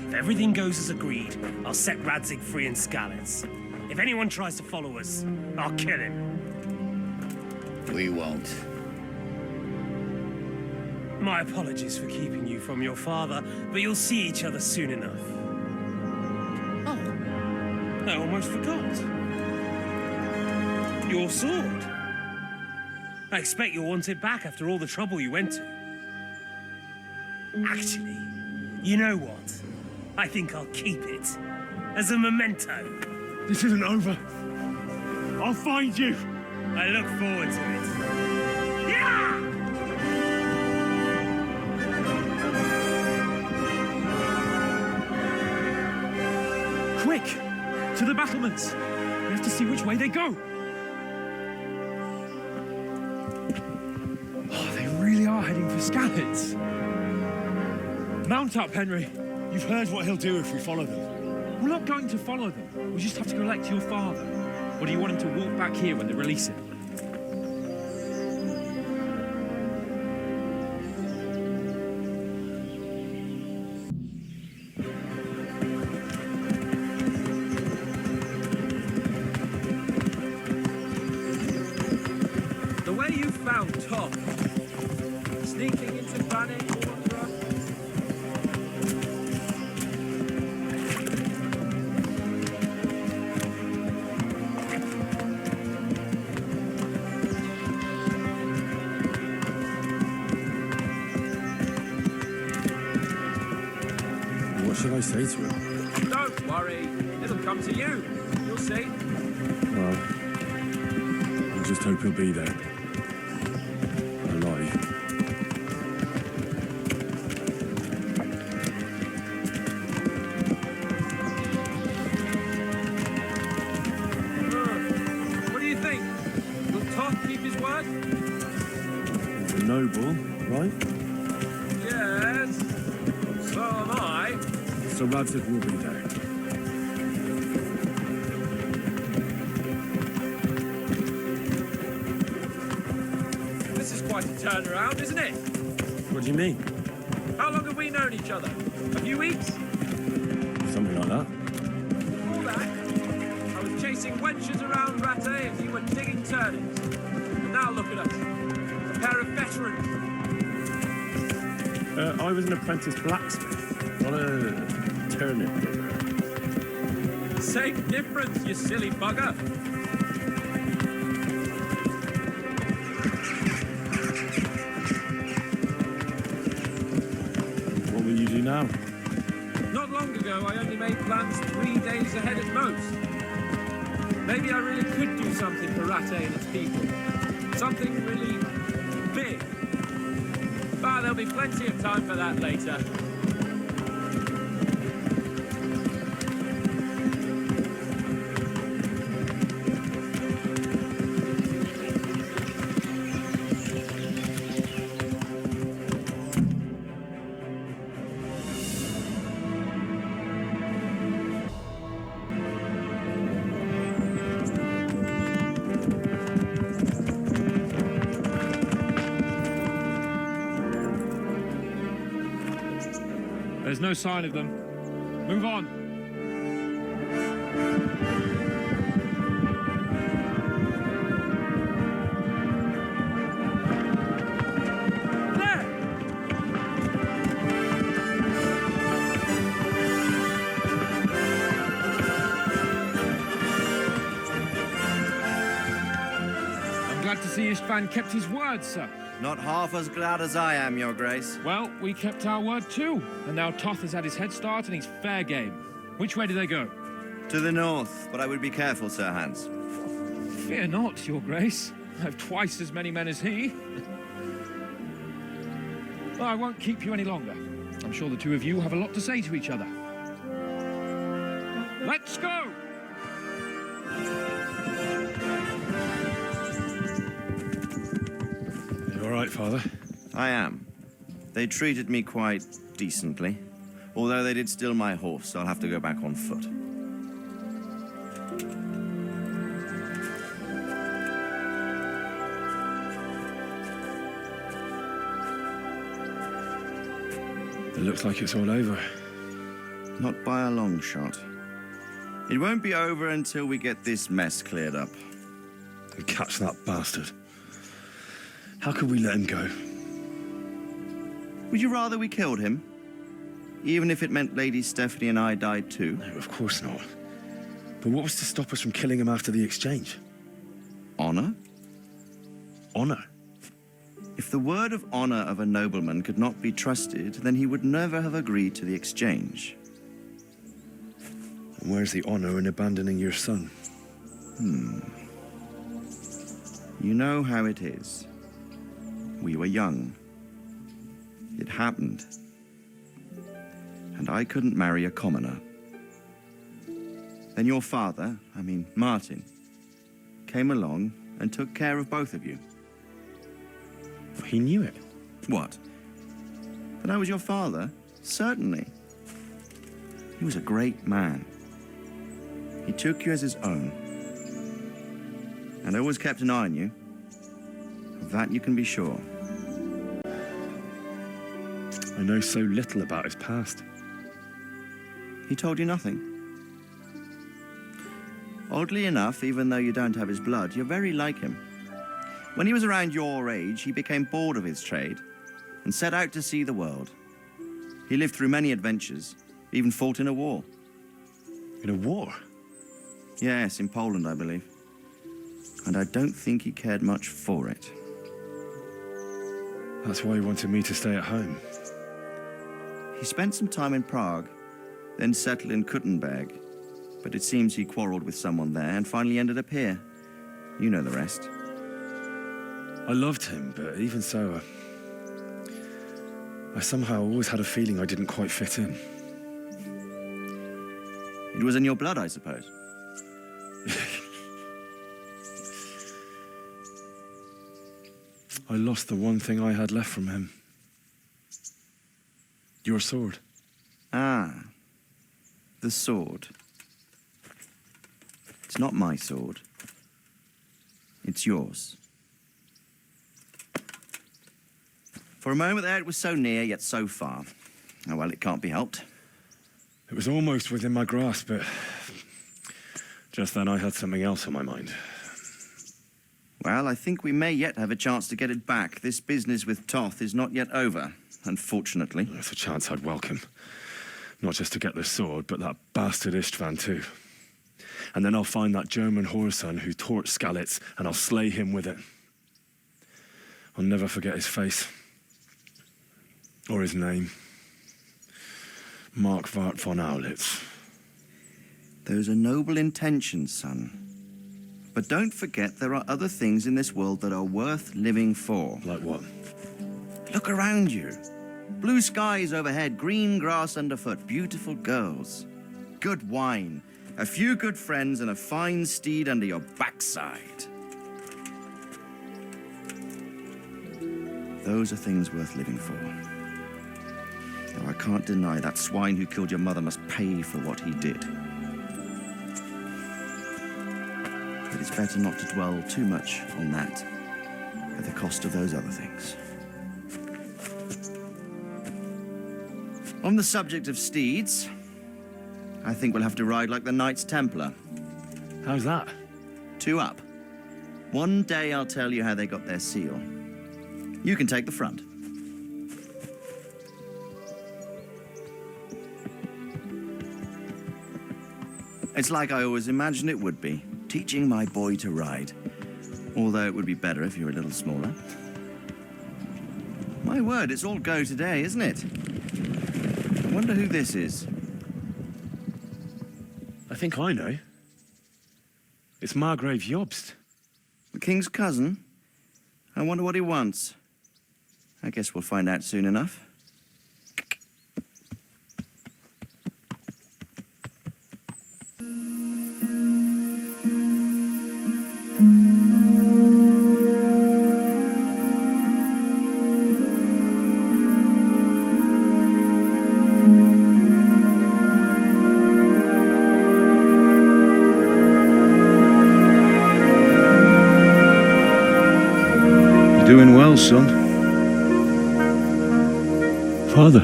If everything goes as agreed, I'll set Radzig free in Skalitz. If anyone tries to follow us, I'll kill him. We won't. My apologies for keeping you from your father, but you'll see each other soon enough. Oh, I almost forgot. Your sword. I expect you'll want it back after all the trouble you went to. Actually, you know what? I think I'll keep it as a memento. This isn't over. I'll find you. I look forward to it. Yeah! Quick! To the battlements! We have to see which way they go. Oh, they really are heading for Skalitz. Mount up, Henry. You've heard what he'll do if we follow them. We're not going to follow them. We just have to go elect your father. Or do you want him to walk back here when they release him? way you found Tom. Sneaking into Banning Water. What should I say to him? Don't worry, it'll come to you. You'll see. Well, I just hope he'll be there. Alive. What do you think? Will Toth keep his word? He's a noble, right? Yes. So am I. So Radzig will be there. This is quite a turnaround, isn't it? What do you mean? How long have we known each other? A few weeks? Something like that. Before that, I was chasing wenches around Rattay and you were digging turnips. And now look at us. A pair of veterans. I was an apprentice blacksmith, not a turnip digger. Same difference, you silly bugger. What will you do now? Not long ago, I only made plans 3 days ahead at most. Maybe I really could do something for Rattay and its people. Something really big. But there'll be plenty of time for that later. There's no sign of them. Move on. There! I'm glad to see Istvan kept his word, sir. Not half as glad as I am, Your Grace. Well, we kept our word too. And now Toth has had his head start and he's fair game. Which way do they go? To the north, but I would be careful, Sir Hans. Fear not, Your Grace. I have twice as many men as he. Well, I won't keep you any longer. I'm sure the two of you have a lot to say to each other. Let's go! You all right, Father? I am. They treated me quite decently. Although they did steal my horse, so I'll have to go back on foot. It looks like it's all over. Not by a long shot. It won't be over until we get this mess cleared up. And catch that bastard. How could we let him go? Would you rather we killed him? Even if it meant Lady Stephanie and I died too? No, of course not. But what was to stop us from killing him after the exchange? Honor? Honor? If the word of honor of a nobleman could not be trusted, then he would never have agreed to the exchange. And where's the honor in abandoning your son? You know how it is. We were young. It happened. And I couldn't marry a commoner. Then your father, Martin, came along and took care of both of you. He knew it. What? That I was your father? Certainly. He was a great man. He took you as his own. And always kept an eye on you. Of that you can be sure. I know so little about his past. He told you nothing? Oddly enough, even though you don't have his blood, you're very like him. When he was around your age, he became bored of his trade and set out to see the world. He lived through many adventures, even fought in a war. In a war? Yes, in Poland, I believe. And I don't think he cared much for it. That's why he wanted me to stay at home. He spent some time in Prague, then settled in Kuttenberg. But it seems he quarreled with someone there and finally ended up here. You know the rest. I loved him, but even so, I somehow always had a feeling I didn't quite fit in. It was in your blood, I suppose. I lost the one thing I had left from him. Your sword. Ah, the sword. It's not my sword. It's yours. For a moment there, it was so near, yet so far. Oh, well, it can't be helped. It was almost within my grasp, but just then I had something else on my mind. Well, I think we may yet have a chance to get it back. This business with Toth is not yet over, unfortunately. That's a chance I'd welcome. Not just to get the sword, but that bastard Istvan too. And then I'll find that German whoreson who torched Skalitz, and I'll slay him with it. I'll never forget his face. Or his name. Mark Vart von Aulitz. Those are noble intentions, son. But don't forget there are other things in this world that are worth living for. Like what? Look around you. Blue skies overhead, green grass underfoot, beautiful girls. Good wine, a few good friends, and a fine steed under your backside. Those are things worth living for. Though I can't deny that swine who killed your mother must pay for what he did. But it's better not to dwell too much on that at the cost of those other things. On the subject of steeds, I think we'll have to ride like the Knights Templar. How's that? 2 up. One day I'll tell you how they got their seal. You can take the front. It's like I always imagined it would be, teaching my boy to ride. Although it would be better if you were a little smaller. My word, it's all go today, isn't it? I wonder who this is. I think I know. It's Margrave Jobst. The king's cousin? I wonder what he wants. I guess we'll find out soon enough. Doing well, son. Father.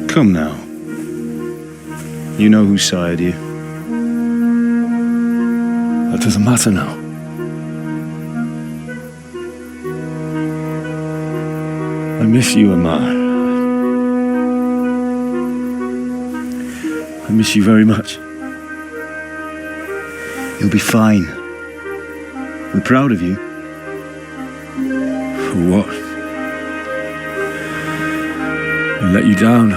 Come now. You know who sired you. That doesn't matter now. I miss you, Amar. I miss you very much. You'll be fine. We're proud of you. For what? I let you down.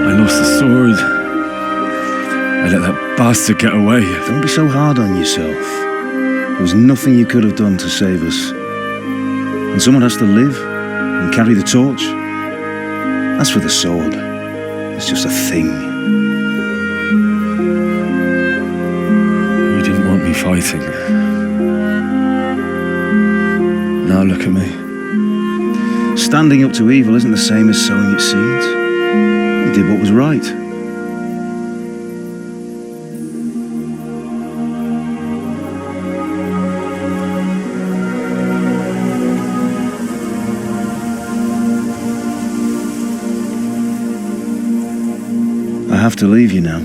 I lost the sword. I let that bastard get away. Don't be so hard on yourself. There was nothing you could have done to save us. And someone has to live and carry the torch. As for the sword, it's just a thing. You didn't want me fighting. Now look at me. Standing up to evil isn't the same as sowing its seeds. You did what was right. I have to leave you now.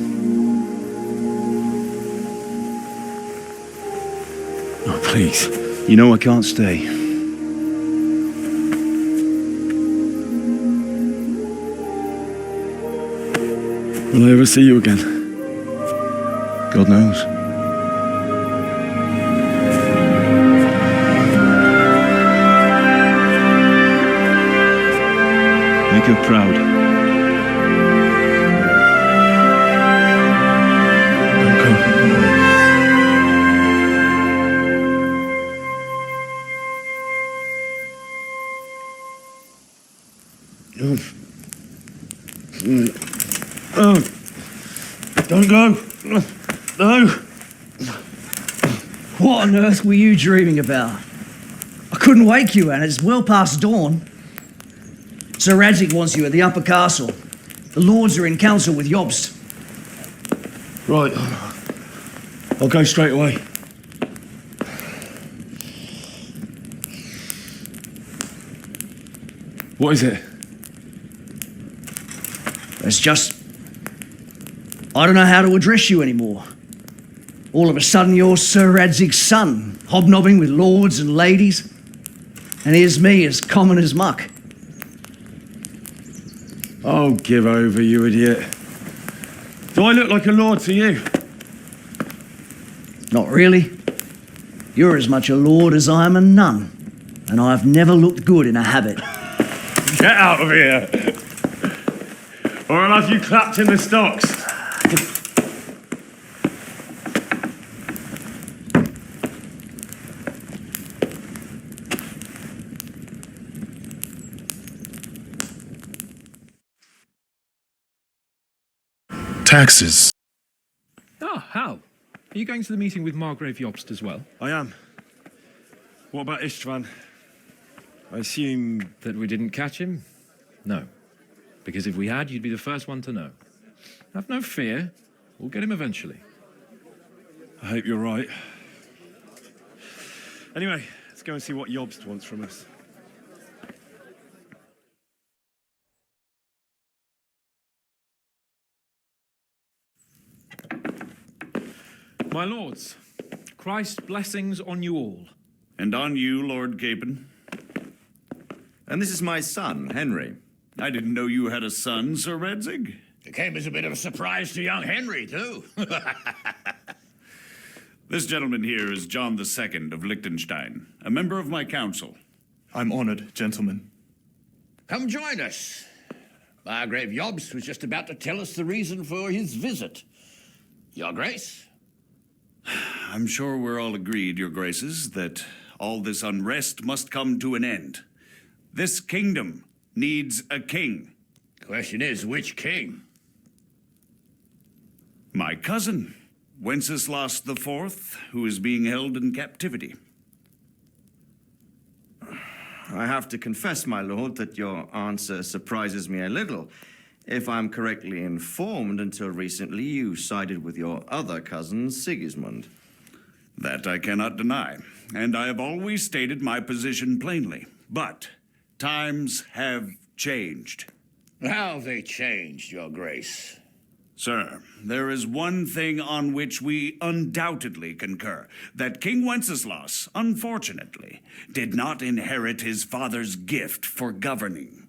Oh, please. You know I can't stay. Will I ever see you again? God knows. Make her proud. Oh, don't go. No. What on earth were you dreaming about? I couldn't wake you, and it's well past dawn. Sir Radzig wants you at the upper castle. The lords are in council with Jobst. Right. I'll go straight away. What is it? It's just... I don't know how to address you anymore. All of a sudden you're Sir Radzig's son, hobnobbing with lords and ladies. And here's me as common as muck. Oh, give over, you idiot. Do I look like a lord to you? Not really. You're as much a lord as I am a nun. And I've never looked good in a habit. Get out of here! Or I'll have you clapped in the stocks. Taxes. Ah, how? Are you going to the meeting with Margrave Jobst as well? I am. What about Istvan? I assume... That we didn't catch him? No. Because if we had, you'd be the first one to know. Have no fear. We'll get him eventually. I hope you're right. Anyway, let's go and see what Jobst wants from us. My lords, Christ's blessings on you all. And on you, Lord Capon. And this is my son, Henry. I didn't know you had a son, Sir Radzig. It came as a bit of a surprise to young Henry, too. This gentleman here is John II of Liechtenstein, a member of my council. I'm honored, gentlemen. Come join us. Margrave Jobst was just about to tell us the reason for his visit. Your Grace? I'm sure we're all agreed, Your Graces, that all this unrest must come to an end. This kingdom needs a king. Question is, which king? My cousin, Wenceslas IV, who is being held in captivity. I have to confess, my lord, that your answer surprises me a little. If I'm correctly informed, until recently you sided with your other cousin, Sigismund. That I cannot deny, and I have always stated my position plainly. But times have changed. How have they changed, Your Grace? Sir, there is one thing on which we undoubtedly concur, that King Wenceslas, unfortunately, did not inherit his father's gift for governing.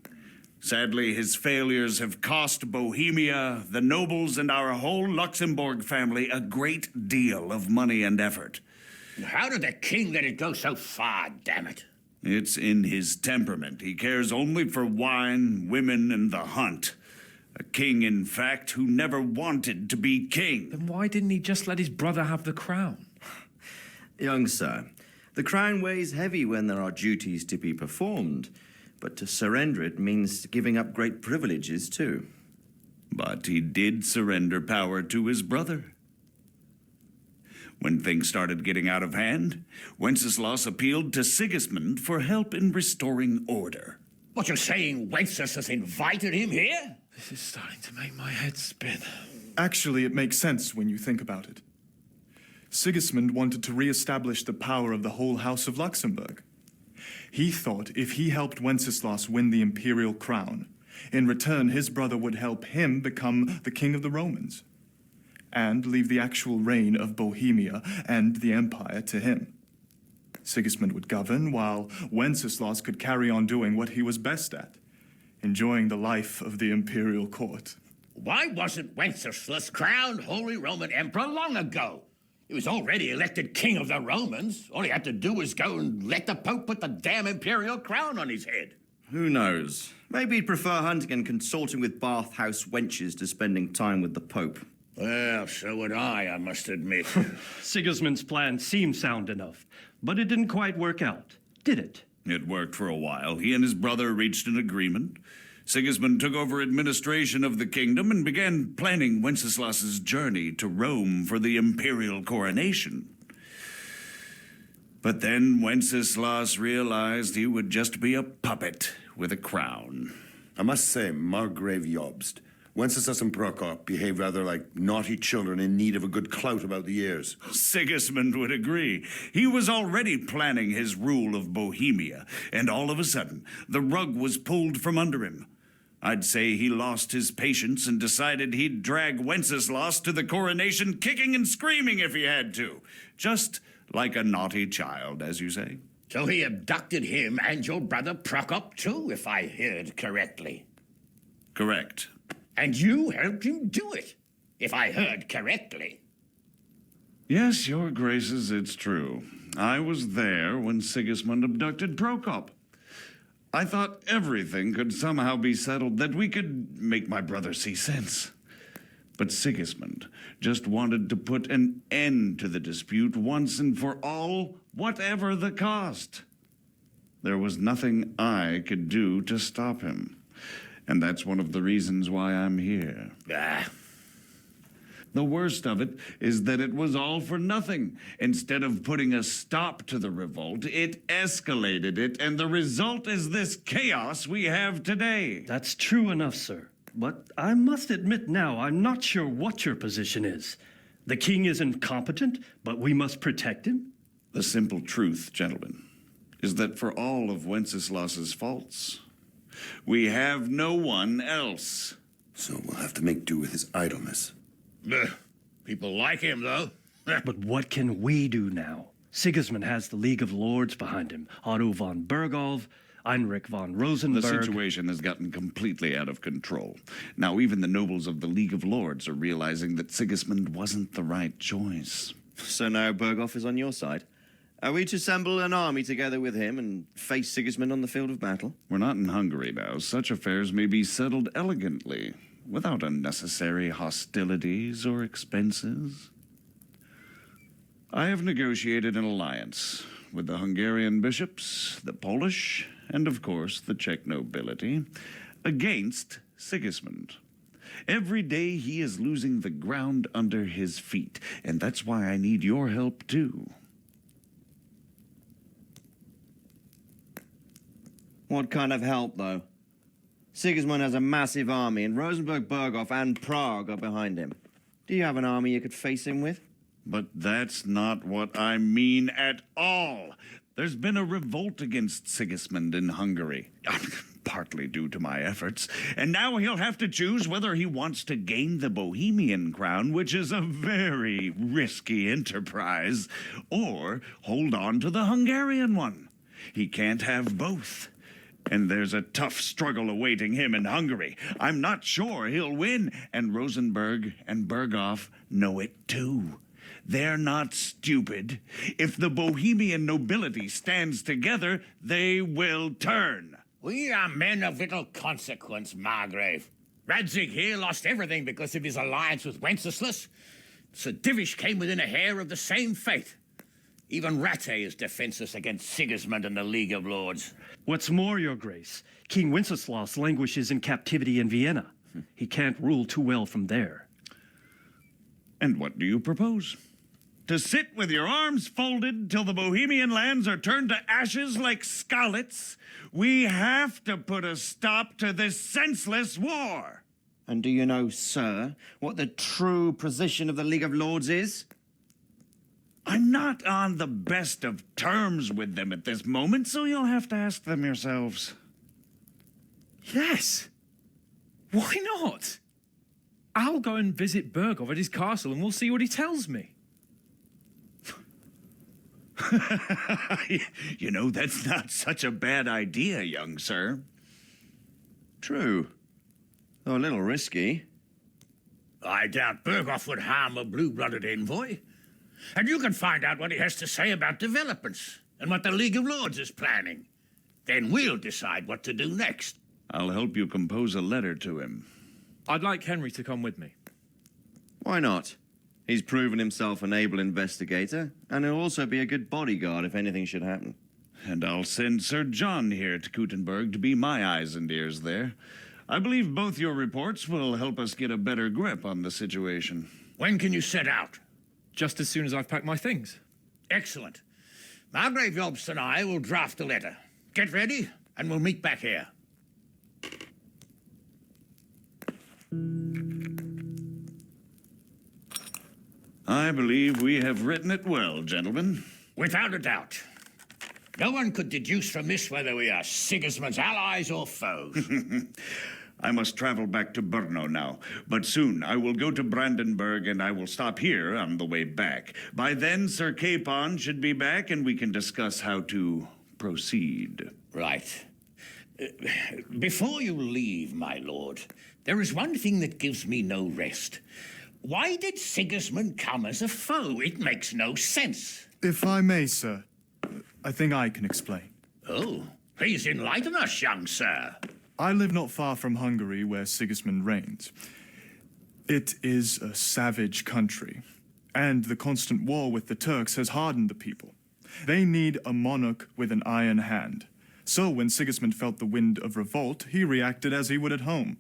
Sadly, his failures have cost Bohemia, the nobles, and our whole Luxembourg family a great deal of money and effort. How did the king let it go so far, damn it? It's in his temperament. He cares only for wine, women, and the hunt. A king, in fact, who never wanted to be king. Then why didn't he just let his brother have the crown? Young sir, the crown weighs heavy when there are duties to be performed. But to surrender it means giving up great privileges, too. But he did surrender power to his brother. When things started getting out of hand, Wenceslas appealed to Sigismund for help in restoring order. What, you're saying Wenceslas invited him here? This is starting to make my head spin. Actually, it makes sense when you think about it. Sigismund wanted to re-establish the power of the whole House of Luxembourg. He thought if he helped Wenceslas win the imperial crown, in return his brother would help him become the king of the Romans, and leave the actual reign of Bohemia and the empire to him. Sigismund would govern, while Wenceslas could carry on doing what he was best at, enjoying the life of the imperial court. Why wasn't Wenceslas crowned Holy Roman Emperor long ago? He was already elected King of the Romans. All he had to do was go and let the Pope put the damn imperial crown on his head. Who knows? Maybe he'd prefer hunting and consorting with bathhouse wenches to spending time with the Pope. Well, so would I must admit. Sigismund's plan seemed sound enough, but it didn't quite work out, did it? It worked for a while. He and his brother reached an agreement. Sigismund took over administration of the kingdom and began planning Wenceslas's journey to Rome for the imperial coronation. But then Wenceslas realized he would just be a puppet with a crown. I must say, Margrave Jobst, Wenceslas and Prokop behave rather like naughty children in need of a good clout about the ears. Sigismund would agree. He was already planning his rule of Bohemia, and all of a sudden, the rug was pulled from under him. I'd say he lost his patience and decided he'd drag Wenceslas to the coronation kicking and screaming if he had to. Just like a naughty child, as you say. So he abducted him and your brother Prokop too, if I heard correctly. Correct. And you helped him do it, if I heard correctly. Yes, your graces, it's true. I was there when Sigismund abducted Prokop. I thought everything could somehow be settled, that we could make my brother see sense. But Sigismund just wanted to put an end to the dispute once and for all, whatever the cost. There was nothing I could do to stop him. And that's one of the reasons why I'm here. The worst of it is that it was all for nothing. Instead of putting a stop to the revolt, it escalated it, and the result is this chaos we have today. That's true enough, sir. But I must admit now, I'm not sure what your position is. The king is incompetent, but we must protect him? The simple truth, gentlemen, is that for all of Wenceslas's faults, we have no one else. So we'll have to make do with his idleness. People like him, though. But what can we do now? Sigismund has the League of Lords behind him. Otto von Bergolf, Heinrich von Rosenberg. The situation has gotten completely out of control. Now even the nobles of the League of Lords are realizing that Sigismund wasn't the right choice. So now Bergolf is on your side. Are we to assemble an army together with him and face Sigismund on the field of battle? We're not in Hungary now. Such affairs may be settled elegantly, without unnecessary hostilities or expenses. I have negotiated an alliance with the Hungarian bishops, the Polish, and of course the Czech nobility, against Sigismund. Every day he is losing the ground under his feet, and that's why I need your help too. What kind of help, though? Sigismund has a massive army, and Rosenberg, Berghof, and Prague are behind him. Do you have an army you could face him with? But that's not what I mean at all. There's been a revolt against Sigismund in Hungary, partly due to my efforts, and now he'll have to choose whether he wants to gain the Bohemian crown, which is a very risky enterprise, or hold on to the Hungarian one. He can't have both. And there's a tough struggle awaiting him in Hungary. I'm not sure he'll win, and Rosenberg and Berghof know it too. They're not stupid. If the Bohemian nobility stands together, they will turn. We are men of little consequence, Margrave. Radzig here lost everything because of his alliance with Wenceslas. Sir Divish came within a hair of the same fate. Even Rattay is defenseless against Sigismund and the League of Lords. What's more, your grace, King Wenceslas languishes in captivity in Vienna. He can't rule too well from there. And what do you propose? To sit with your arms folded till the Bohemian lands are turned to ashes like scarlets? We have to put a stop to this senseless war. And do you know, sir, what the true position of the League of Lords is? I'm not on the best of terms with them at this moment, so you'll have to ask them yourselves. Yes. Why not? I'll go and visit Berghof at his castle and we'll see what he tells me. You know, that's not such a bad idea, young sir. True. Though a little risky. I doubt Berghoff would harm a blue-blooded envoy. And you can find out what he has to say about developments and what the League of Lords is planning. Then we'll decide what to do next. I'll help you compose a letter to him. I'd like Henry to come with me. Why not? He's proven himself an able investigator, and he'll also be a good bodyguard if anything should happen. And I'll send Sir John here to Kuttenberg to be my eyes and ears there. I believe both your reports will help us get a better grip on the situation. When can you set out? Just as soon as I've packed my things. Excellent. Margrave Jobst and I will draft a letter. Get ready, and we'll meet back here. I believe we have written it well, gentlemen. Without a doubt. No one could deduce from this whether we are Sigismund's allies or foes. I must travel back to Brno now, but soon I will go to Brandenburg and I will stop here on the way back. By then, Sir Capon should be back and we can discuss how to proceed. Right. Before you leave, my lord, there is one thing that gives me no rest. Why did Sigismund come as a foe? It makes no sense. If I may, sir, I think I can explain. Oh, please enlighten us, young sir. I live not far from Hungary, where Sigismund reigns. It is a savage country, and the constant war with the Turks has hardened the people. They need a monarch with an iron hand. So when Sigismund felt the wind of revolt, he reacted as he would at home.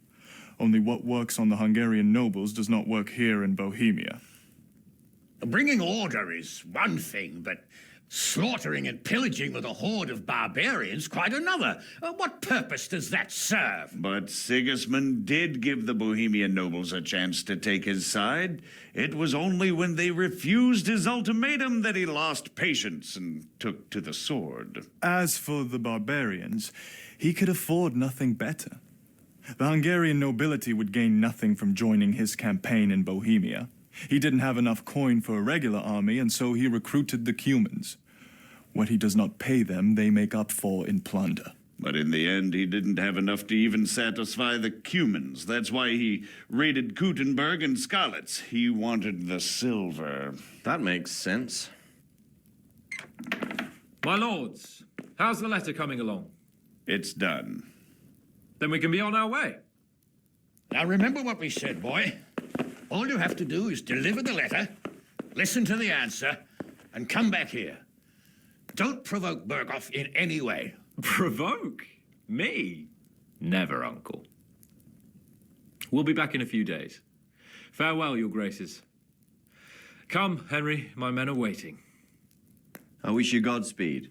Only what works on the Hungarian nobles does not work here in Bohemia. Bringing order is one thing, but slaughtering and pillaging with a horde of barbarians quite another. What purpose does that serve? But Sigismund did give the Bohemian nobles a chance to take his side. It was only when they refused his ultimatum that he lost patience and took to the sword. As for the barbarians, he could afford nothing better. The Hungarian nobility would gain nothing from joining his campaign in Bohemia. He didn't have enough coin for a regular army, and so he recruited the Cumans. What he does not pay them, they make up for in plunder. But in the end, he didn't have enough to even satisfy the Cumans. That's why he raided Kuttenberg and Skalitz. He wanted the silver. That makes sense. My lords, how's the letter coming along? It's done. Then we can be on our way. Now remember what we said, boy. All you have to do is deliver the letter, listen to the answer, and come back here. Don't provoke Berghoff in any way. Provoke? Me? Never, Uncle. We'll be back in a few days. Farewell, your graces. Come, Henry, my men are waiting. I wish you Godspeed.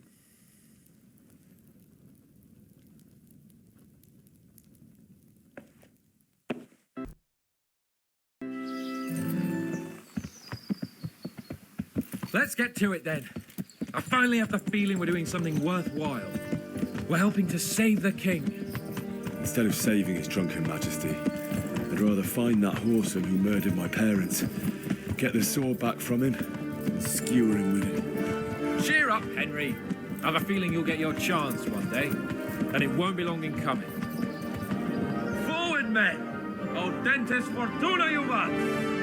Let's get to it then. I finally have the feeling we're doing something worthwhile. We're helping to save the king. Instead of saving his drunken majesty, I'd rather find that whoreson who murdered my parents, get the sword back from him, and skewer him with it. Cheer up, Henry. I have a feeling you'll get your chance one day, and it won't be long in coming. Forward, men! Audentes fortuna juvat!